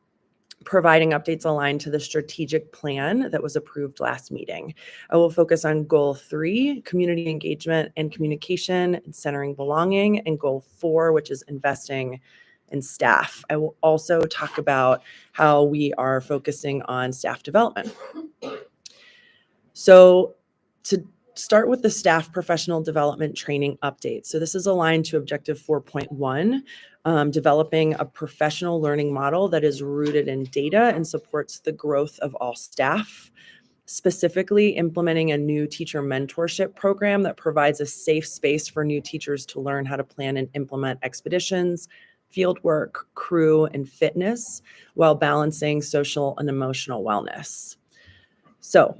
Speaker 1: providing updates aligned to the strategic plan that was approved last meeting. I will focus on goal 3, community engagement and communication and centering belonging, and goal 4, which is investing in staff. I will also talk about how we are focusing on staff development. So to start with the staff professional development training update. So this is aligned to objective 4.1, developing a professional learning model that is rooted in data and supports the growth of all staff, specifically implementing a new teacher mentorship program that provides a safe space for new teachers to learn how to plan and implement expeditions, field work, crew, and fitness while balancing social and emotional wellness. So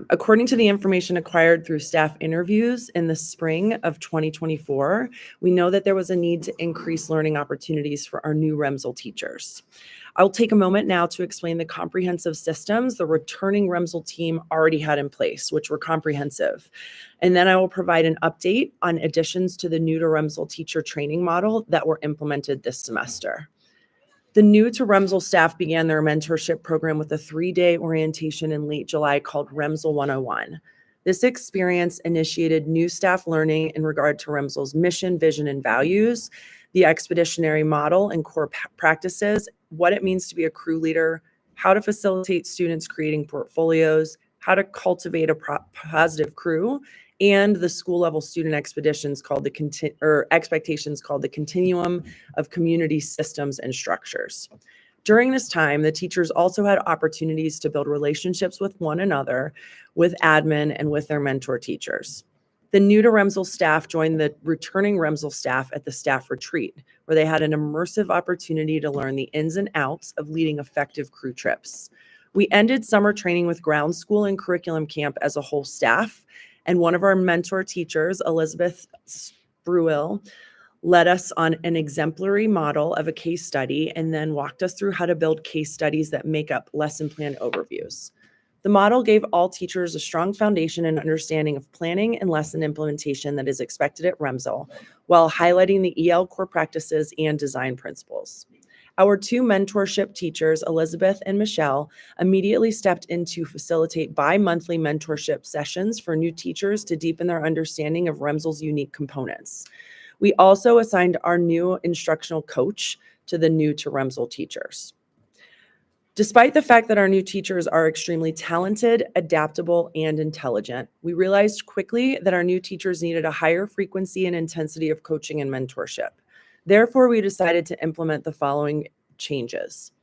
Speaker 1: according to the information acquired through staff interviews in the spring of 2024, we know that there was a need to increase learning opportunities for our new REMSL teachers. I'll take a moment now to explain the comprehensive systems the returning REMSL team already had in place, which were comprehensive. And then I will provide an update on additions to the new to REMSL teacher training model that were implemented this semester. The new to REMSL staff began their mentorship program with a 3-day orientation in late July called REMSL 101. This experience initiated new staff learning in regard to REMSL's mission, vision, and values, the expeditionary model and core practices, what it means to be a crew leader, how to facilitate students creating portfolios, how to cultivate a positive crew, and the school level student expeditions called expectations called the continuum of community systems and structures. During this time, the teachers also had opportunities to build relationships with one another, with admin, and with their mentor teachers. The new to REMSL staff joined the returning REMSL staff at the staff retreat, where they had an immersive opportunity to learn the ins and outs of leading effective crew trips. We ended summer training with ground school and curriculum camp as a whole staff, and one of our mentor teachers, Elizabeth Spruill, led us on an exemplary model of a case study and then walked us through how to build case studies that make up lesson plan overviews. The model gave all teachers a strong foundation and understanding of planning and lesson implementation that is expected at REMSL, while highlighting the EL core practices and design principles. Our 2 mentorship teachers, Elizabeth and Michelle, immediately stepped in to facilitate bi-monthly mentorship sessions for new teachers to deepen their understanding of REMSL's unique components. We also assigned our new instructional coach to the new to REMSL teachers. Despite the fact that our new teachers are extremely talented, adaptable, and intelligent, we realized quickly that our new teachers needed a higher frequency and intensity of coaching and mentorship. Therefore, we decided to implement the following changes.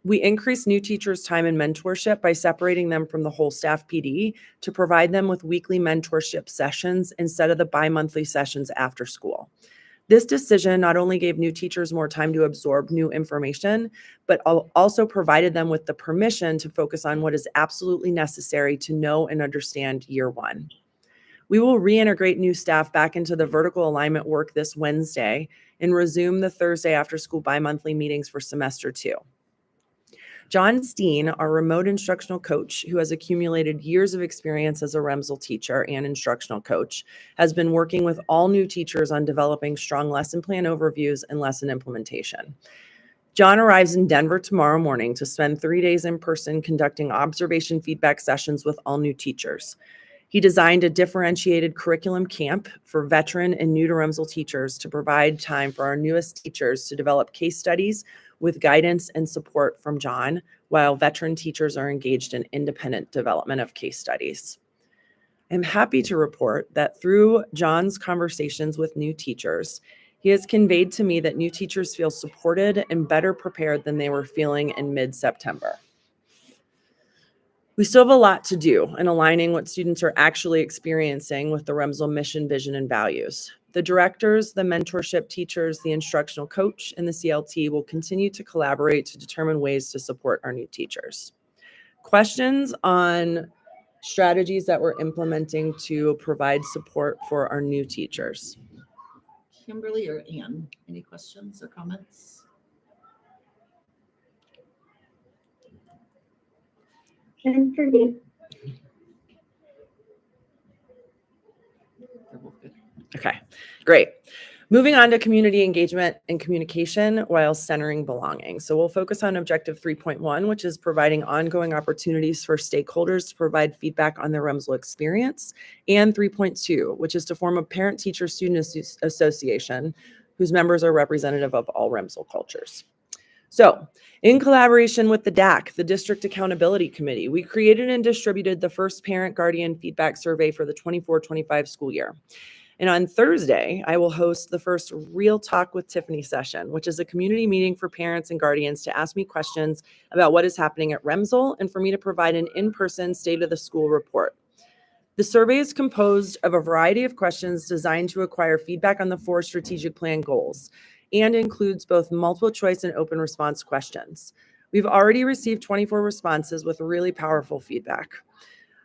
Speaker 1: We increased new teachers' time in mentorship by separating them from the whole staff PD to provide them with weekly mentorship sessions instead of the bi-monthly sessions after school. This decision not only gave new teachers more time to absorb new information, but also provided them with the permission to focus on what is absolutely necessary to know and understand year 1. We will reintegrate new staff back into the vertical alignment work this Wednesday and resume the Thursday after school bi-monthly meetings for semester 2. John Steen, our remote instructional coach, who has accumulated years of experience as a REMSL teacher and instructional coach, has been working with all new teachers on developing strong lesson plan overviews and lesson implementation. John arrives in Denver tomorrow morning to spend 3 days in person conducting observation feedback sessions with all new teachers. He designed a differentiated curriculum camp for veteran and new to REMSL teachers to provide time for our newest teachers to develop case studies with guidance and support from John, while veteran teachers are engaged in independent development of case studies. I'm happy to report that through John's conversations with new teachers, he has conveyed to me that new teachers feel supported and better prepared than they were feeling in mid-September. We still have a lot to do in aligning what students are actually experiencing with the REMSL mission, vision, and values. The directors, the mentorship teachers, the instructional coach, and the CLT will continue to collaborate to determine ways to support our new teachers. Questions on strategies that we're implementing to provide support for our new teachers?
Speaker 2: Kimberly or Ann, any questions or comments?
Speaker 10: And for me,
Speaker 2: They're both good.
Speaker 1: Okay, great. Moving on to community engagement and communication while centering belonging. So we'll focus on objective 3.1, which is providing ongoing opportunities for stakeholders to provide feedback on their Remsel experience, and 3.2, which is to form a parent-teacher-student association whose members are representative of all Remsel cultures. So in collaboration with the DAC, the District Accountability Committee, we created and distributed the first parent guardian feedback survey for the 24-25 school year. And on Thursday, I will host the first Real Talk with Tiffany session, which is a community meeting for parents and guardians to ask me questions about what is happening at Remsel and for me to provide an in-person state of the school report. The survey is composed of a variety of questions designed to acquire feedback on the 4 strategic plan goals and includes both multiple choice and open response questions. We've already received 24 responses with really powerful feedback.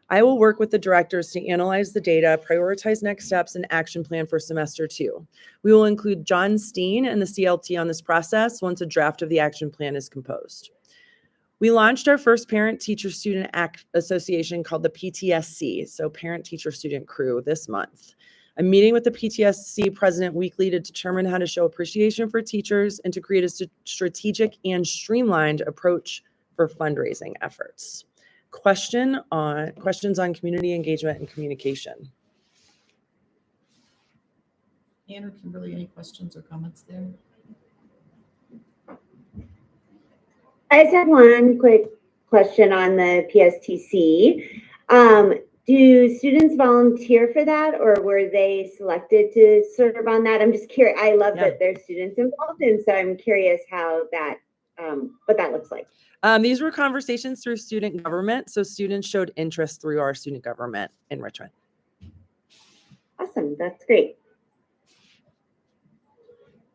Speaker 1: I will work with the directors to analyze the data, prioritize next steps, and action plan for semester 2. We will include John Steen and the CLT on this process once a draft of the action plan is composed. We launched our first parent-teacher-student association called the PTSC, so Parent-Teacher-Student Crew, this month. I'm meeting with the PTSC president weekly to determine how to show appreciation for teachers and to create a strategic and streamlined approach for fundraising efforts. Questions on community engagement and communication.
Speaker 2: Ann or Kimberly, any questions or comments there?
Speaker 10: I just have one quick question on the PSTC. Do students volunteer for that, or were they selected to serve on that? I'm just curious. I love that there's students involved, and so I'm curious how that, what that looks like.
Speaker 1: These were conversations through student government, so students showed interest through our student government enrichment.
Speaker 10: Awesome, that's great.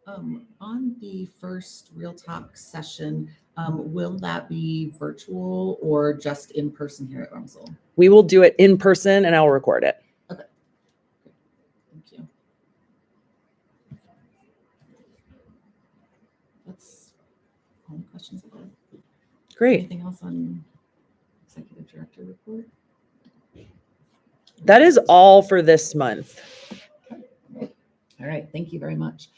Speaker 2: On the first Real Talk session, will that be virtual or just in person here at Remsel?
Speaker 1: We will do it in person and I'll record it.
Speaker 2: Okay. Thank you. That's all the questions I have.
Speaker 1: Great.
Speaker 2: Anything else on executive director report?
Speaker 1: That is all for this month.
Speaker 2: All right, thank you very much.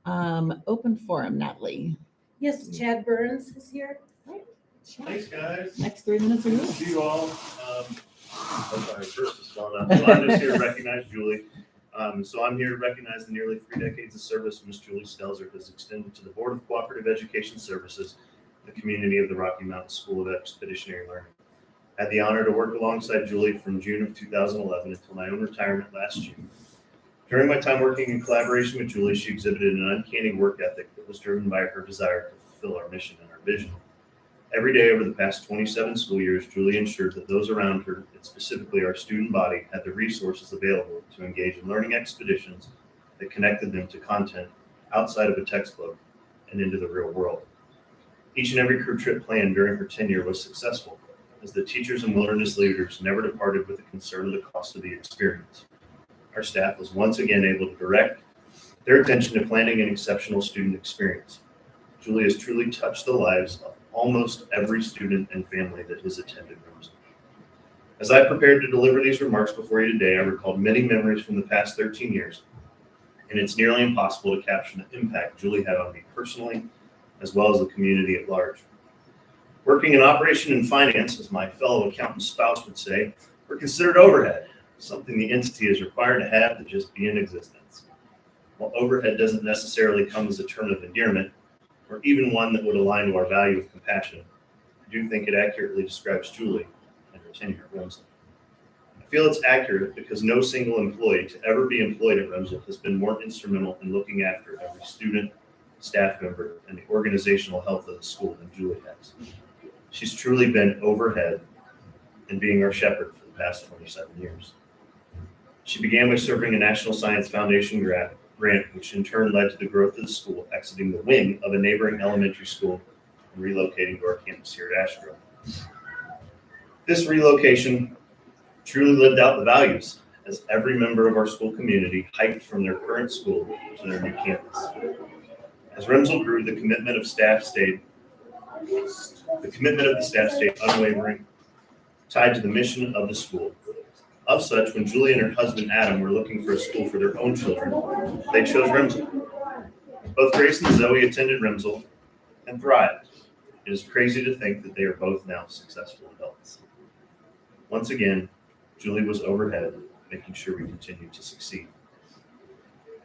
Speaker 2: Open forum, Natalie.
Speaker 3: Yes, Chad Burns is here.
Speaker 5: Thanks, guys.
Speaker 2: Next 3 minutes are
Speaker 5: Good to
Speaker 2: yours.
Speaker 5: see you all. First is going on. So I'm just here to recognize Julie. So I'm here to recognize the nearly 3 decades of service Ms. Julie Stelzer has extended to the Board of Cooperative Education Services, the community of the Rocky Mountain School of Expeditionary Learning. I had the honor to work alongside Julie from June of 2011 until my own retirement last June. During my time working in collaboration with Julie, she exhibited an uncanny work ethic that was driven by her desire to fulfill our mission and our vision. Every day over the past 27 school years, Julie ensured that those around her, and specifically our student body, had the resources available to engage in learning expeditions that connected them to content outside of a textbook and into the real world. Each and every crew trip planned during her tenure was successful, as the teachers and wilderness leaders never departed with the concern of the cost of the experience. Our staff was once again able to direct their attention to planning an exceptional student experience. Julie has truly touched the lives of almost every student and family that has attended Remsel. As I prepared to deliver these remarks before you today, I recalled many memories from the past 13 years, and it's nearly impossible to capture the impact Julie had on me personally, as well as the community at large. Working in operation and finance, as my fellow accountant spouse would say, we're considered overhead, something the entity is required to have to just be in existence. While overhead doesn't necessarily come as a term of endearment, or even one that would align to our value of compassion, I do think it accurately describes Julie and her tenure at Remsel. I feel it's accurate because no single employee to ever be employed at Remsel has been more instrumental in looking after every student, staff member, and the organizational health of the school than Julie has. She's truly been overhead and being our shepherd for the past 27 years. She began by serving a National Science Foundation grant, which in turn led to the growth of the school, exiting the wing of a neighboring elementary school and relocating to our campus here at Ashgrove. This relocation truly lived out the values as every member of our school community hiked from their current school to their new campus. As Remsel grew, the commitment of the staff stayed unwavering, tied to the mission of the school. Of such, when Julie and her husband Adam were looking for a school for their own children, they chose Remsel. Both Grace and Zoe attended Remsel and thrived. It is crazy to think that they are both now successful adults. Once again, Julie was overhead, making sure we continued to succeed.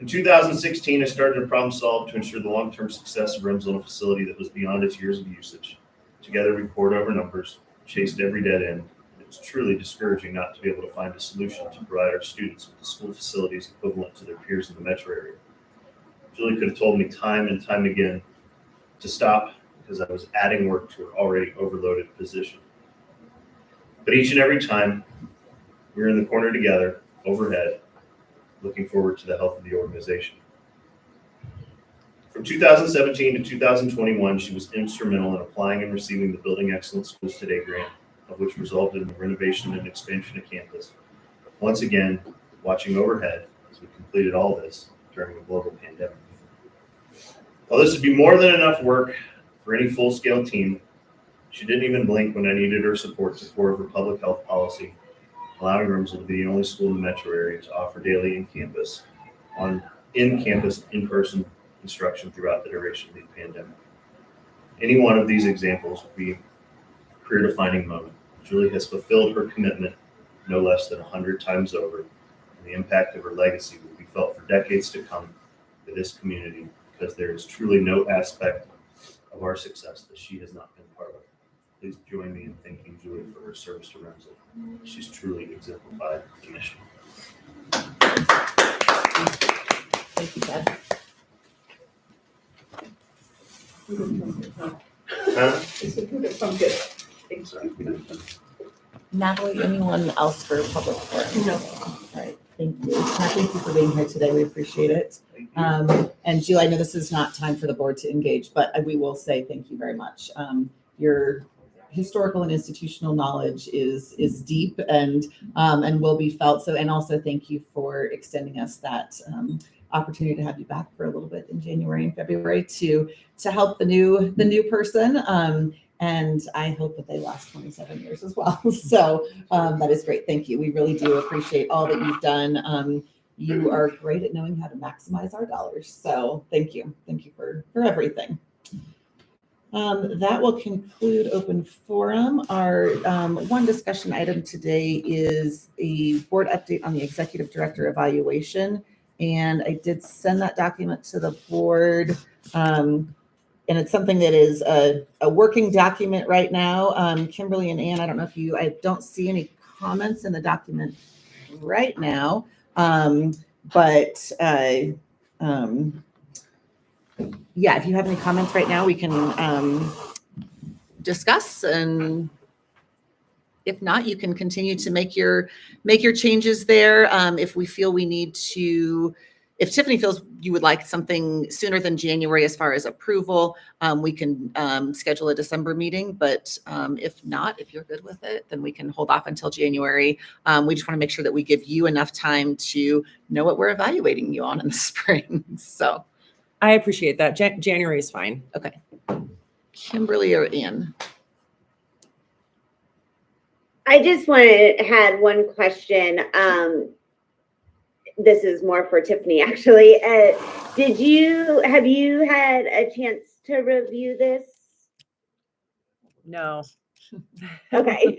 Speaker 5: In 2016, I started to problem solve to ensure the long-term success of Remsel in a facility that was beyond its years of usage. Together, we poured over numbers, chased every dead end. It was truly discouraging not to be able to find a solution to provide our students with the school facilities equivalent to their peers in the metro area. Julie could have told me time and time again to stop because I was adding work to her already overloaded position. But each and every time, we were in the corner together, overhead, looking forward to the health of the organization. From 2017 to 2021, she was instrumental in applying and receiving the Building Excellence Schools Today grant, of which resulted in the renovation and expansion of campus. Once again, watching overhead as we completed all this during the global pandemic. While this would be more than enough work for any full-scale team, she didn't even blink when I needed her support to core of her public health policy, allowing Remsel to be the only school in the metro area to offer daily in-campus, in-person instruction throughout the duration of the pandemic. Any one of these examples would be a career-defining moment. Julie has fulfilled her commitment no less than 100 times over, and the impact of her legacy will be felt for decades to come for this community, because there is truly no aspect of our success that she has not been part of. Please join me in thanking Julie for her service to Remsel. She's truly exemplified the mission.
Speaker 2: Thank you, Dad. Natalie, anyone else for public forum?
Speaker 3: No.
Speaker 2: All right, thank you. Thank you for being here today. We appreciate it. And Jill, I know this is not time for the board to engage, but we will say thank you very much. Your historical and institutional knowledge is deep and will be felt. So, and also thank you for extending us that opportunity to have you back for a little bit in January and February to help the new person. And I hope that they last 27 years as well. So that is great. Thank you. We really do appreciate all that you've done. You are great at knowing how to maximize our dollars. So thank you. Thank you for everything. That will conclude open forum. Our one discussion item today is a board update on the executive director evaluation. And I did send that document to the board. And it's something that is a working document right now. Kimberly and Ann, I don't see any comments in the document right now. But yeah, if you have any comments right now, we can discuss, and if not, you can continue to make your changes there. If we feel we need to, if Tiffany feels you would like something sooner than January as far as approval, we can schedule a December meeting. But if not, if you're good with it, then we can hold off until January. We just want to make sure that we give you enough time to know what we're evaluating you on in the spring. So
Speaker 1: I appreciate that. January is fine.
Speaker 2: okay. Kimberly or Ann?
Speaker 10: I just had one question. This is more for Tiffany, actually. Have you had a chance to review this?
Speaker 1: No.
Speaker 10: Okay.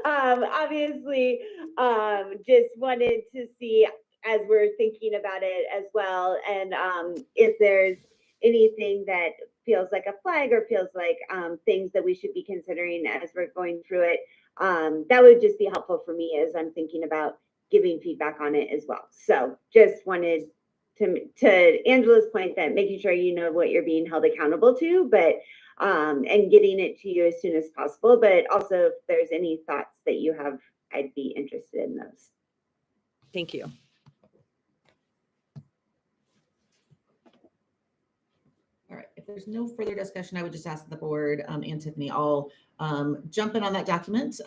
Speaker 10: Obviously, just wanted to see as we're thinking about it as well, and if there's anything that feels like a flag or feels like things that we should be considering as we're going through it, that would just be helpful for me as I'm thinking about giving feedback on it as well. So just wanted to Angela's point that making sure you know what you're being held accountable to, but and getting it to you as soon as possible. But also if there's any thoughts that you have, I'd be interested in those.
Speaker 1: Thank you.
Speaker 2: All right. If if there's no further discussion, I would just ask the board and Tiffany all jump in on that document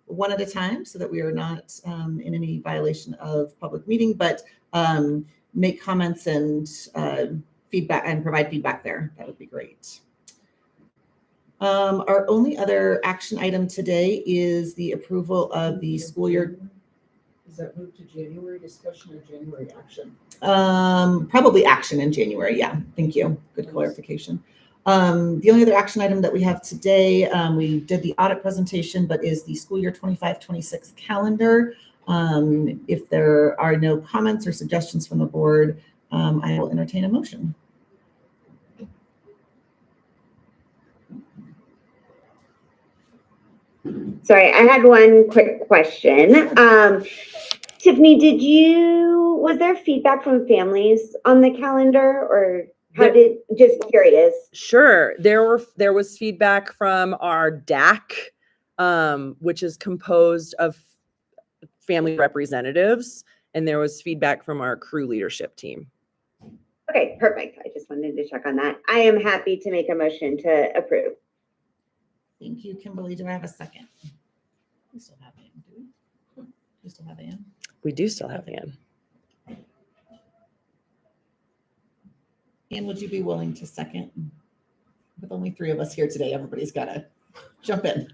Speaker 2: one at a time so that we are not in any violation of public meeting, but make comments and feedback and provide feedback there. That would be great. Our only other action item today is the approval of the school year.
Speaker 6: Is that moved to January discussion or January action?
Speaker 2: Probably action in January. Yeah, thank you. Good clarification. The only other action item that we have today, we did the audit presentation, but is the school year 25-26 calendar. If there are no comments or suggestions from the board, I will entertain a motion.
Speaker 10: Sorry, I had one quick question. Tiffany, was there feedback from families on the calendar, or just curious?
Speaker 1: Sure. There was feedback from our DAC, which is composed of family representatives, and there was feedback from our crew leadership team.
Speaker 10: Okay, perfect. I just wanted to check on that. I am happy to make a motion to approve.
Speaker 2: Thank you, Kimberly. Do I have a second? We still have Ann, do we? We still have Ann?
Speaker 1: We do still have Ann.
Speaker 2: Ann, would you be willing to second? With only 3 of us here today, everybody's got to jump in.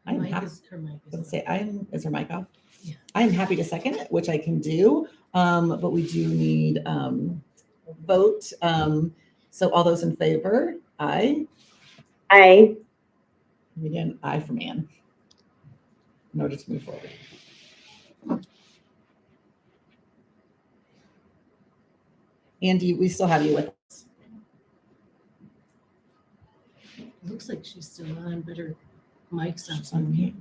Speaker 2: I'm happy. Is her mic off?
Speaker 3: Yeah.
Speaker 2: I am happy to second it, which I can do, but we do need a vote. So all those in favor, aye.
Speaker 10: Aye.
Speaker 2: Again, aye from Ann. In order to move forward. Andy, we still have you with us.
Speaker 3: Looks like she's still on, but her mic's on.
Speaker 2: She's on mute.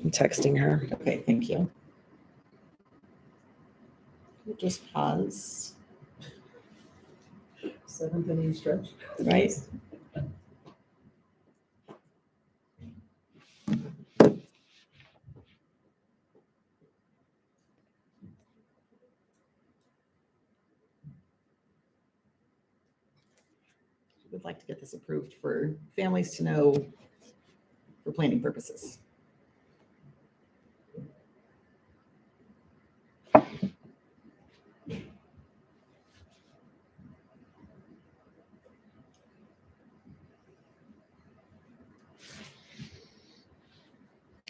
Speaker 1: I'm texting her.
Speaker 2: Okay, thank you. We'll just pause.
Speaker 6: 7th inning stretch.
Speaker 2: Right? Would like to get this approved for families to know for planning purposes.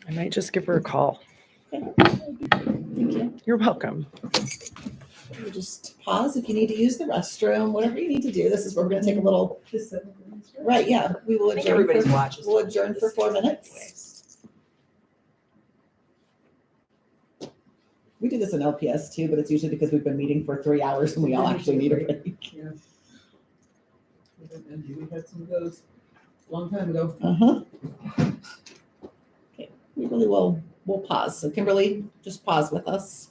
Speaker 1: I might just give her a call.
Speaker 2: Okay. Thank you.
Speaker 1: You're welcome.
Speaker 2: We'll just pause if you need to use the restroom, whatever you need to do. This is where we're going to take a little. Right, yeah. We will adjourn. We'll adjourn for 4 minutes. We do this in LPS too, but it's usually because we've been meeting for 3 hours and we all actually need a break.
Speaker 6: Yeah. And we had some of those a long time ago.
Speaker 2: Okay, we really we'll pause. So Kimberly, just pause with us.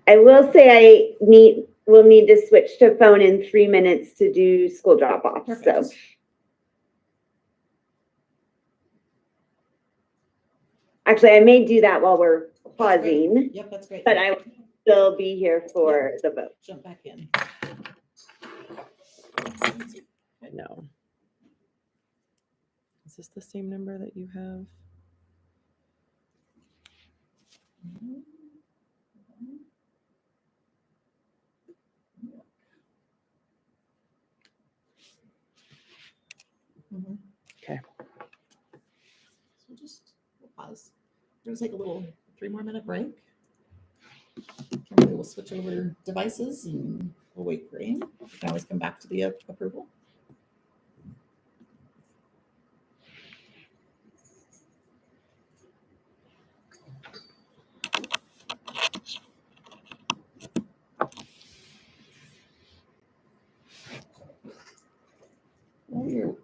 Speaker 10: I will say we'll need to switch to phone in 3 minutes to do school drop off. So actually, I may do that while we're pausing.
Speaker 2: Yep, that's great.
Speaker 10: But I will still be here for the vote.
Speaker 2: Jump back in.
Speaker 1: No. Is this the same number that you have? Okay.
Speaker 2: So we'll pause. We're going to take a little 3 more minute break. Kimberly will switch over devices and we'll wait for Ann. We can always come back to the approval. While you're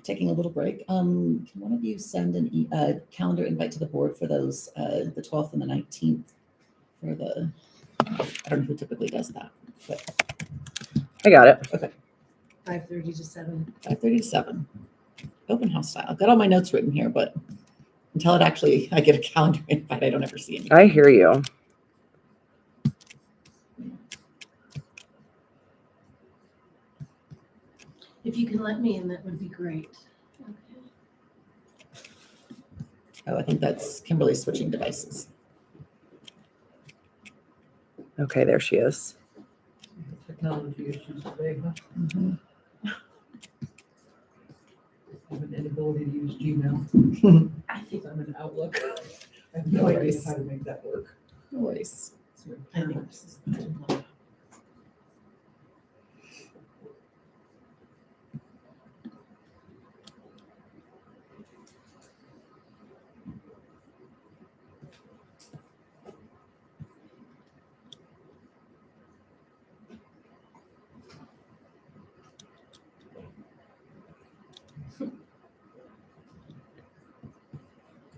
Speaker 2: taking a little break, can one of you send a calendar invite to the board for those the 12th and the 19th for the I don't know who typically does that, but
Speaker 1: I got it.
Speaker 3: 5:30 to 7.
Speaker 2: 5:30 to 7. Open house style. I've got all my notes written here, but until I get a calendar invite, I don't ever see anything.
Speaker 1: I hear you.
Speaker 3: If you can let me in, that would be great.
Speaker 2: Oh, I think that's Kimberly switching devices.
Speaker 1: Okay, there she is.
Speaker 6: Technology issues today, huh?
Speaker 2: Mhm.
Speaker 6: I have an inability to use Gmail.
Speaker 3: I think,
Speaker 6: I'm in Outlook. I have no idea
Speaker 2: Nice.
Speaker 6: how to make that work.
Speaker 2: No worries.
Speaker 6: So
Speaker 3: I think this is too long.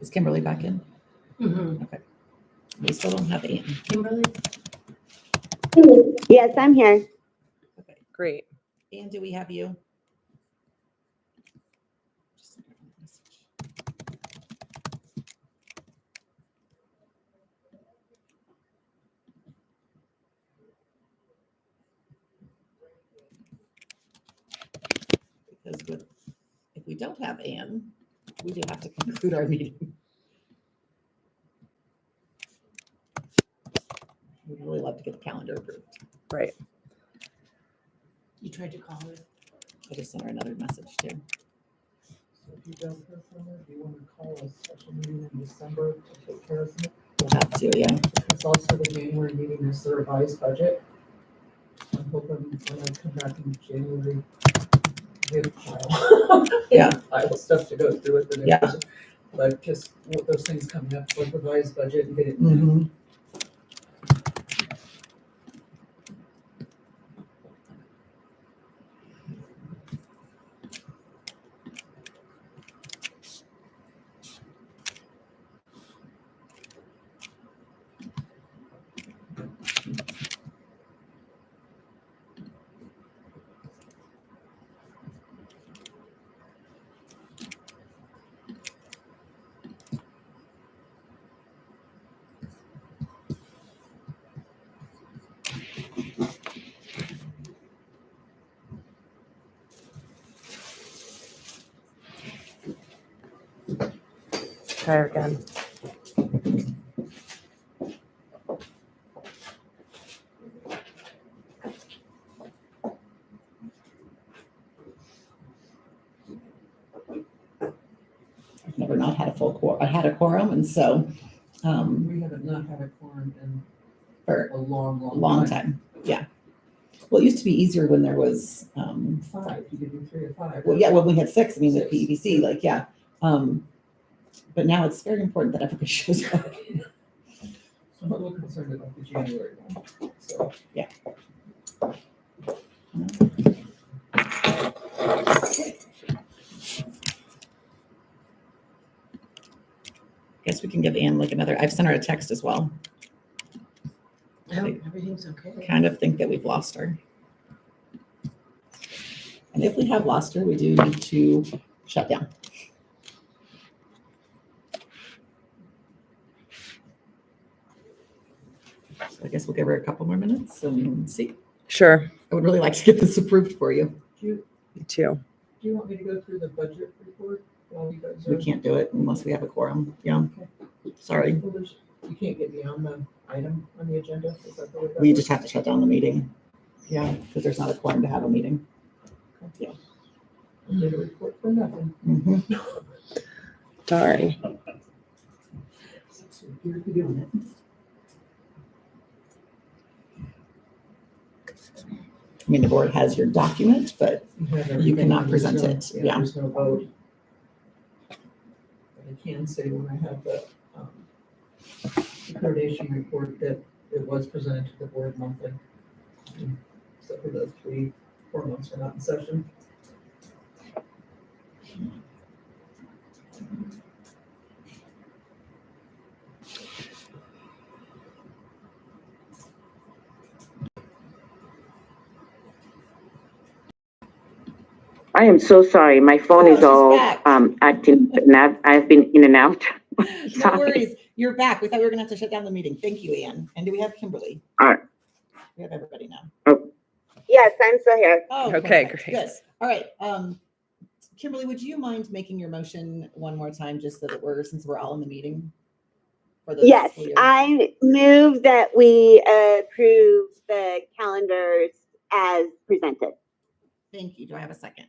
Speaker 2: Is Kimberly back in?
Speaker 3: Mhm.
Speaker 2: We still don't have Ann.
Speaker 3: Kimberly?
Speaker 10: Yes, I'm here.
Speaker 2: Okay.
Speaker 1: Great.
Speaker 2: Ann, do we have you? Just send her a message. Because if we don't have Ann, we do have to conclude our meeting. We'd really love to get the calendar approved.
Speaker 1: Right.
Speaker 3: You tried to call her?
Speaker 2: I just sent her another message too.
Speaker 6: So if you don't hear from her, do you want to call a special meeting in December to take care of it?
Speaker 2: We'll have to, yeah.
Speaker 6: It's also the January meeting is the revised budget. I'm hoping when I come back in January, we have a pile.
Speaker 2: Yeah.
Speaker 6: Pile of stuff to go through with the new
Speaker 2: Yeah.
Speaker 6: budget. But just with those things coming up, like revised budget and get it.
Speaker 2: Mhm.
Speaker 1: Try her again.
Speaker 2: I've never not had a full quorum. I had a quorum, and so
Speaker 6: We haven't not had a quorum in
Speaker 2: for
Speaker 6: a long,
Speaker 2: a long time. Yeah. Well, it used to be easier when there was
Speaker 6: 5, you could do 3 or 5.
Speaker 2: well, yeah, when we had 6, I mean, with
Speaker 6: 6,
Speaker 2: PEBC, like, yeah. But now it's very important that everybody shows up.
Speaker 6: I'm a little concerned about the January one, so.
Speaker 2: Guess we can give Ann like another, I've sent her a text as well.
Speaker 3: I hope everything's okay.
Speaker 2: Kind of think that we've lost her. And if we have lost her, we do need to shut down. So I guess we'll give her a couple more minutes and see.
Speaker 1: Sure.
Speaker 2: I would really like to get this approved for you.
Speaker 1: Me too.
Speaker 6: Do you want me to go through the budget report while you guys
Speaker 2: We
Speaker 6: are?
Speaker 2: can't do it unless we have a quorum. Yeah. Sorry.
Speaker 6: Well, you can't get me on the item on the agenda? Is that the way that
Speaker 2: We
Speaker 6: works?
Speaker 2: just have to shut down the meeting. Yeah, because there's not a quorum to have a meeting.
Speaker 6: I made a report for nothing.
Speaker 2: Mhm.
Speaker 1: Darn.
Speaker 2: So you're doing it. I mean, the board has your document, but
Speaker 6: have
Speaker 2: you
Speaker 6: everything,
Speaker 2: cannot
Speaker 6: there's
Speaker 2: present
Speaker 6: no-
Speaker 2: it. Yeah.
Speaker 6: There's no vote. But I can say when I have the accreditation report that it was presented to the board monthly. Except for the 4 months we're not in session.
Speaker 12: I am so sorry. My phone
Speaker 2: Oh,
Speaker 12: is
Speaker 2: she's
Speaker 12: all
Speaker 2: back.
Speaker 12: acting. I've been in and out.
Speaker 2: No
Speaker 12: Sorry.
Speaker 2: worries. You're back. We thought we were gonna have to shut down the meeting. Thank you, Anne. And do we have Kimberly?
Speaker 12: All right.
Speaker 2: We have everybody now.
Speaker 10: Yes, I'm still here.
Speaker 2: Oh,
Speaker 1: Okay,
Speaker 2: perfect.
Speaker 1: great.
Speaker 2: Good. All right. Kimberly, would you mind making your motion one more time, just so that since we're all in the meeting? For the
Speaker 10: Yes,
Speaker 2: school year?
Speaker 10: I move that we approve the calendars as presented.
Speaker 2: Thank you. Do I have a second?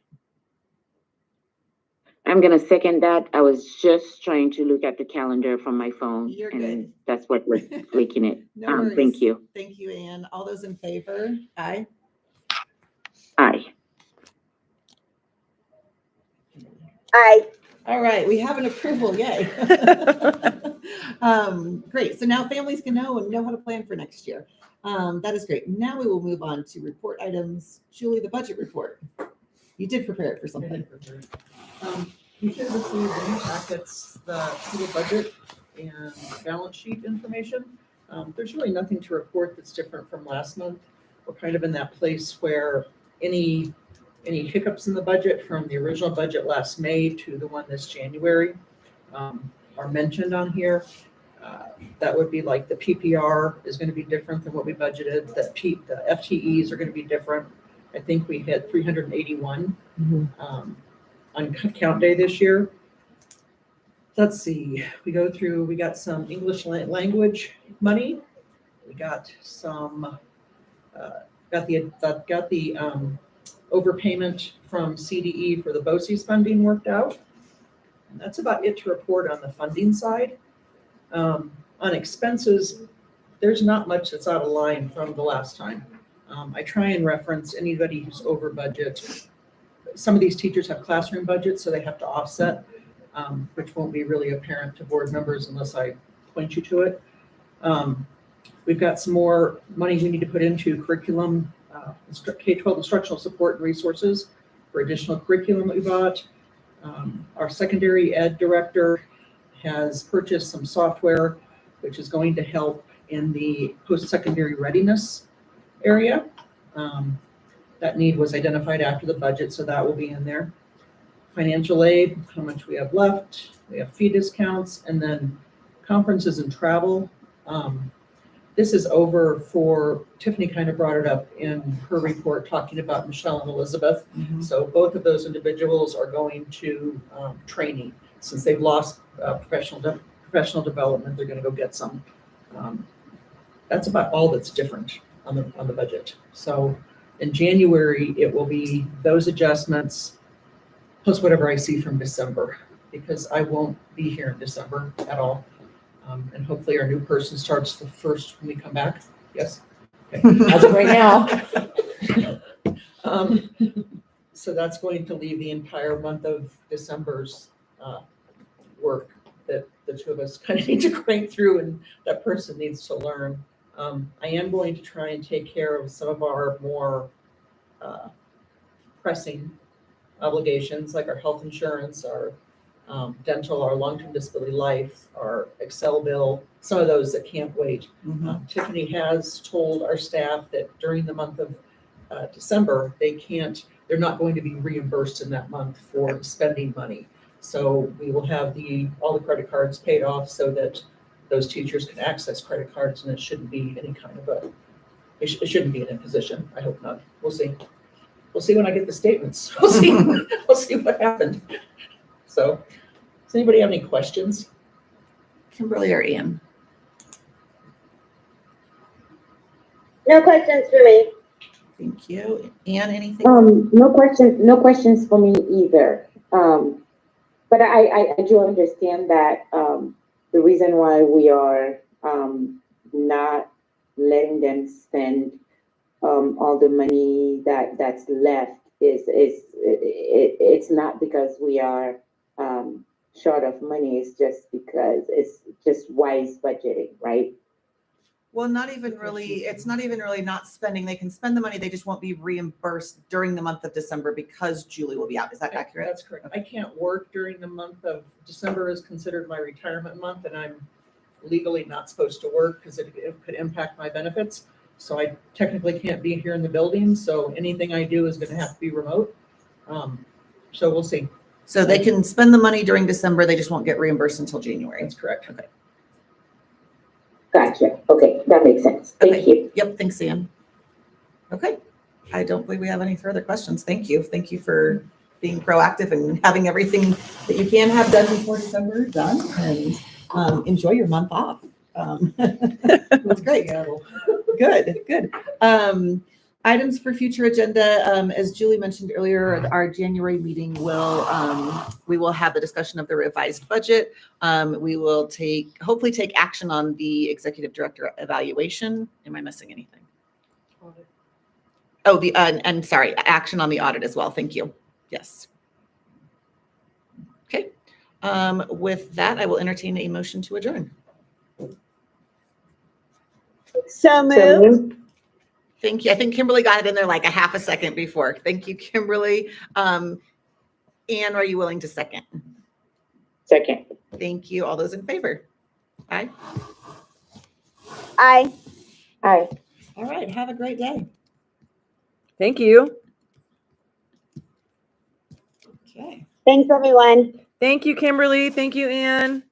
Speaker 12: I'm gonna second that. I was just trying to look at the calendar from my phone,
Speaker 2: You're
Speaker 12: and
Speaker 2: good.
Speaker 12: that's what was leaking it.
Speaker 2: No worries.
Speaker 12: Thank you.
Speaker 2: Thank you, Anne. All those in favor? Aye.
Speaker 12: Aye.
Speaker 10: Aye.
Speaker 2: All right, we have an approval, yay. Great, so now families can know and know how to plan for next year. That is great. Now we will move on to report items. Julie, the budget report. You did prepare it for something.
Speaker 6: You should receive in your packets the total budget and balance sheet information. There's really nothing to report that's different from last month. We're kind of in that place where any hiccups in the budget from the original budget last May to the one this January are mentioned on here. That would be like the PPR is going to be different than what we budgeted. The FTEs are going to be different. I think we hit 381 on count day this year. Let's see, we got some English language money. We got some, got the overpayment from CDE for the BOCES funding worked out. And that's about it to report on the funding side. On expenses, there's not much that's out of line from the last time. I try and reference anybody who's over budget. Some of these teachers have classroom budgets, so they have to offset, which won't be really apparent to board members unless I point you to it. We've got some more money we need to put into curriculum, K-12 instructional support and resources for additional curriculum that we bought. Our secondary ed director has purchased some software, which is going to help in the post-secondary readiness area. That need was identified after the budget, so that will be in there. Financial aid, how much we have left. We have fee discounts, and then conferences and travel. This is over for, Tiffany kind of brought it up in her report talking about Michelle and Elizabeth. So both of those individuals are going to training. Since they've lost professional development, they're going to go get some. That's about all that's different on the budget. So in January, it will be those adjustments plus whatever I see from December, because I won't be here in December at all. And hopefully our new person starts the first when we come back. Yes. Okay. As of right now. So that's going to leave the entire month of December's work that the two of us kind of need to crank through, and that person needs to learn. I am going to try and take care of some of our more pressing obligations, like our health insurance, our dental, our long-term disability life, our Excel bill, some of those that can't wait. Tiffany has told our staff that during the month of December, they're not going to be reimbursed in that month for spending money. So we will have all the credit cards paid off so that those teachers can access credit cards, and it shouldn't be any kind of it shouldn't be in a position. I hope not. We'll see. We'll see when I get the statements. We'll see what happened. So, does anybody have any questions?
Speaker 2: Kimberly or Ian?
Speaker 10: No questions for me.
Speaker 2: Thank you. Anne, anything?
Speaker 12: No questions for me either. But I do understand that the reason why we are not letting them spend all the money that's left is it's not because we are short of money. It's just because it's just wise budgeting, right?
Speaker 2: Well, it's not even really not spending. They can spend the money, they just won't be reimbursed during the month of December because Julie will be out. Is that accurate?
Speaker 6: That's correct. I can't work during the month of December is considered my retirement month, and I'm legally not supposed to work because it could impact my benefits. So I technically can't be here in the building. So anything I do is going to have to be remote. So we'll see.
Speaker 2: So they can spend the money during December, they just won't get reimbursed until January.
Speaker 6: That's correct.
Speaker 2: Okay.
Speaker 12: Gotcha. Okay, that makes sense. Thank
Speaker 2: Okay.
Speaker 12: you.
Speaker 2: Yep, thanks, Ann. Okay, I don't believe we have any further questions. Thank you. Thank you for being proactive and having everything that you can have done before December done, and enjoy your month off. That's great. Good, good. Items for future agenda, as Julie mentioned earlier, our January meeting we will have the discussion of the revised budget. We will hopefully take action on the executive director evaluation. Am I missing anything? Oh, and sorry, action on the audit as well. Thank you. Yes. Okay. With that, I will entertain a motion to adjourn.
Speaker 10: So moved.
Speaker 2: Thank you. I think Kimberly got it in there like a half a second before. Thank you, Kimberly. Anne, are you willing to second?
Speaker 12: Second.
Speaker 2: Thank you. All those in favor? Aye.
Speaker 10: Aye.
Speaker 12: Aye.
Speaker 2: All right. Have a great day.
Speaker 1: Thank you.
Speaker 2: Okay.
Speaker 10: Thanks, everyone.
Speaker 1: Thank you, Kimberly. Thank you, Anne.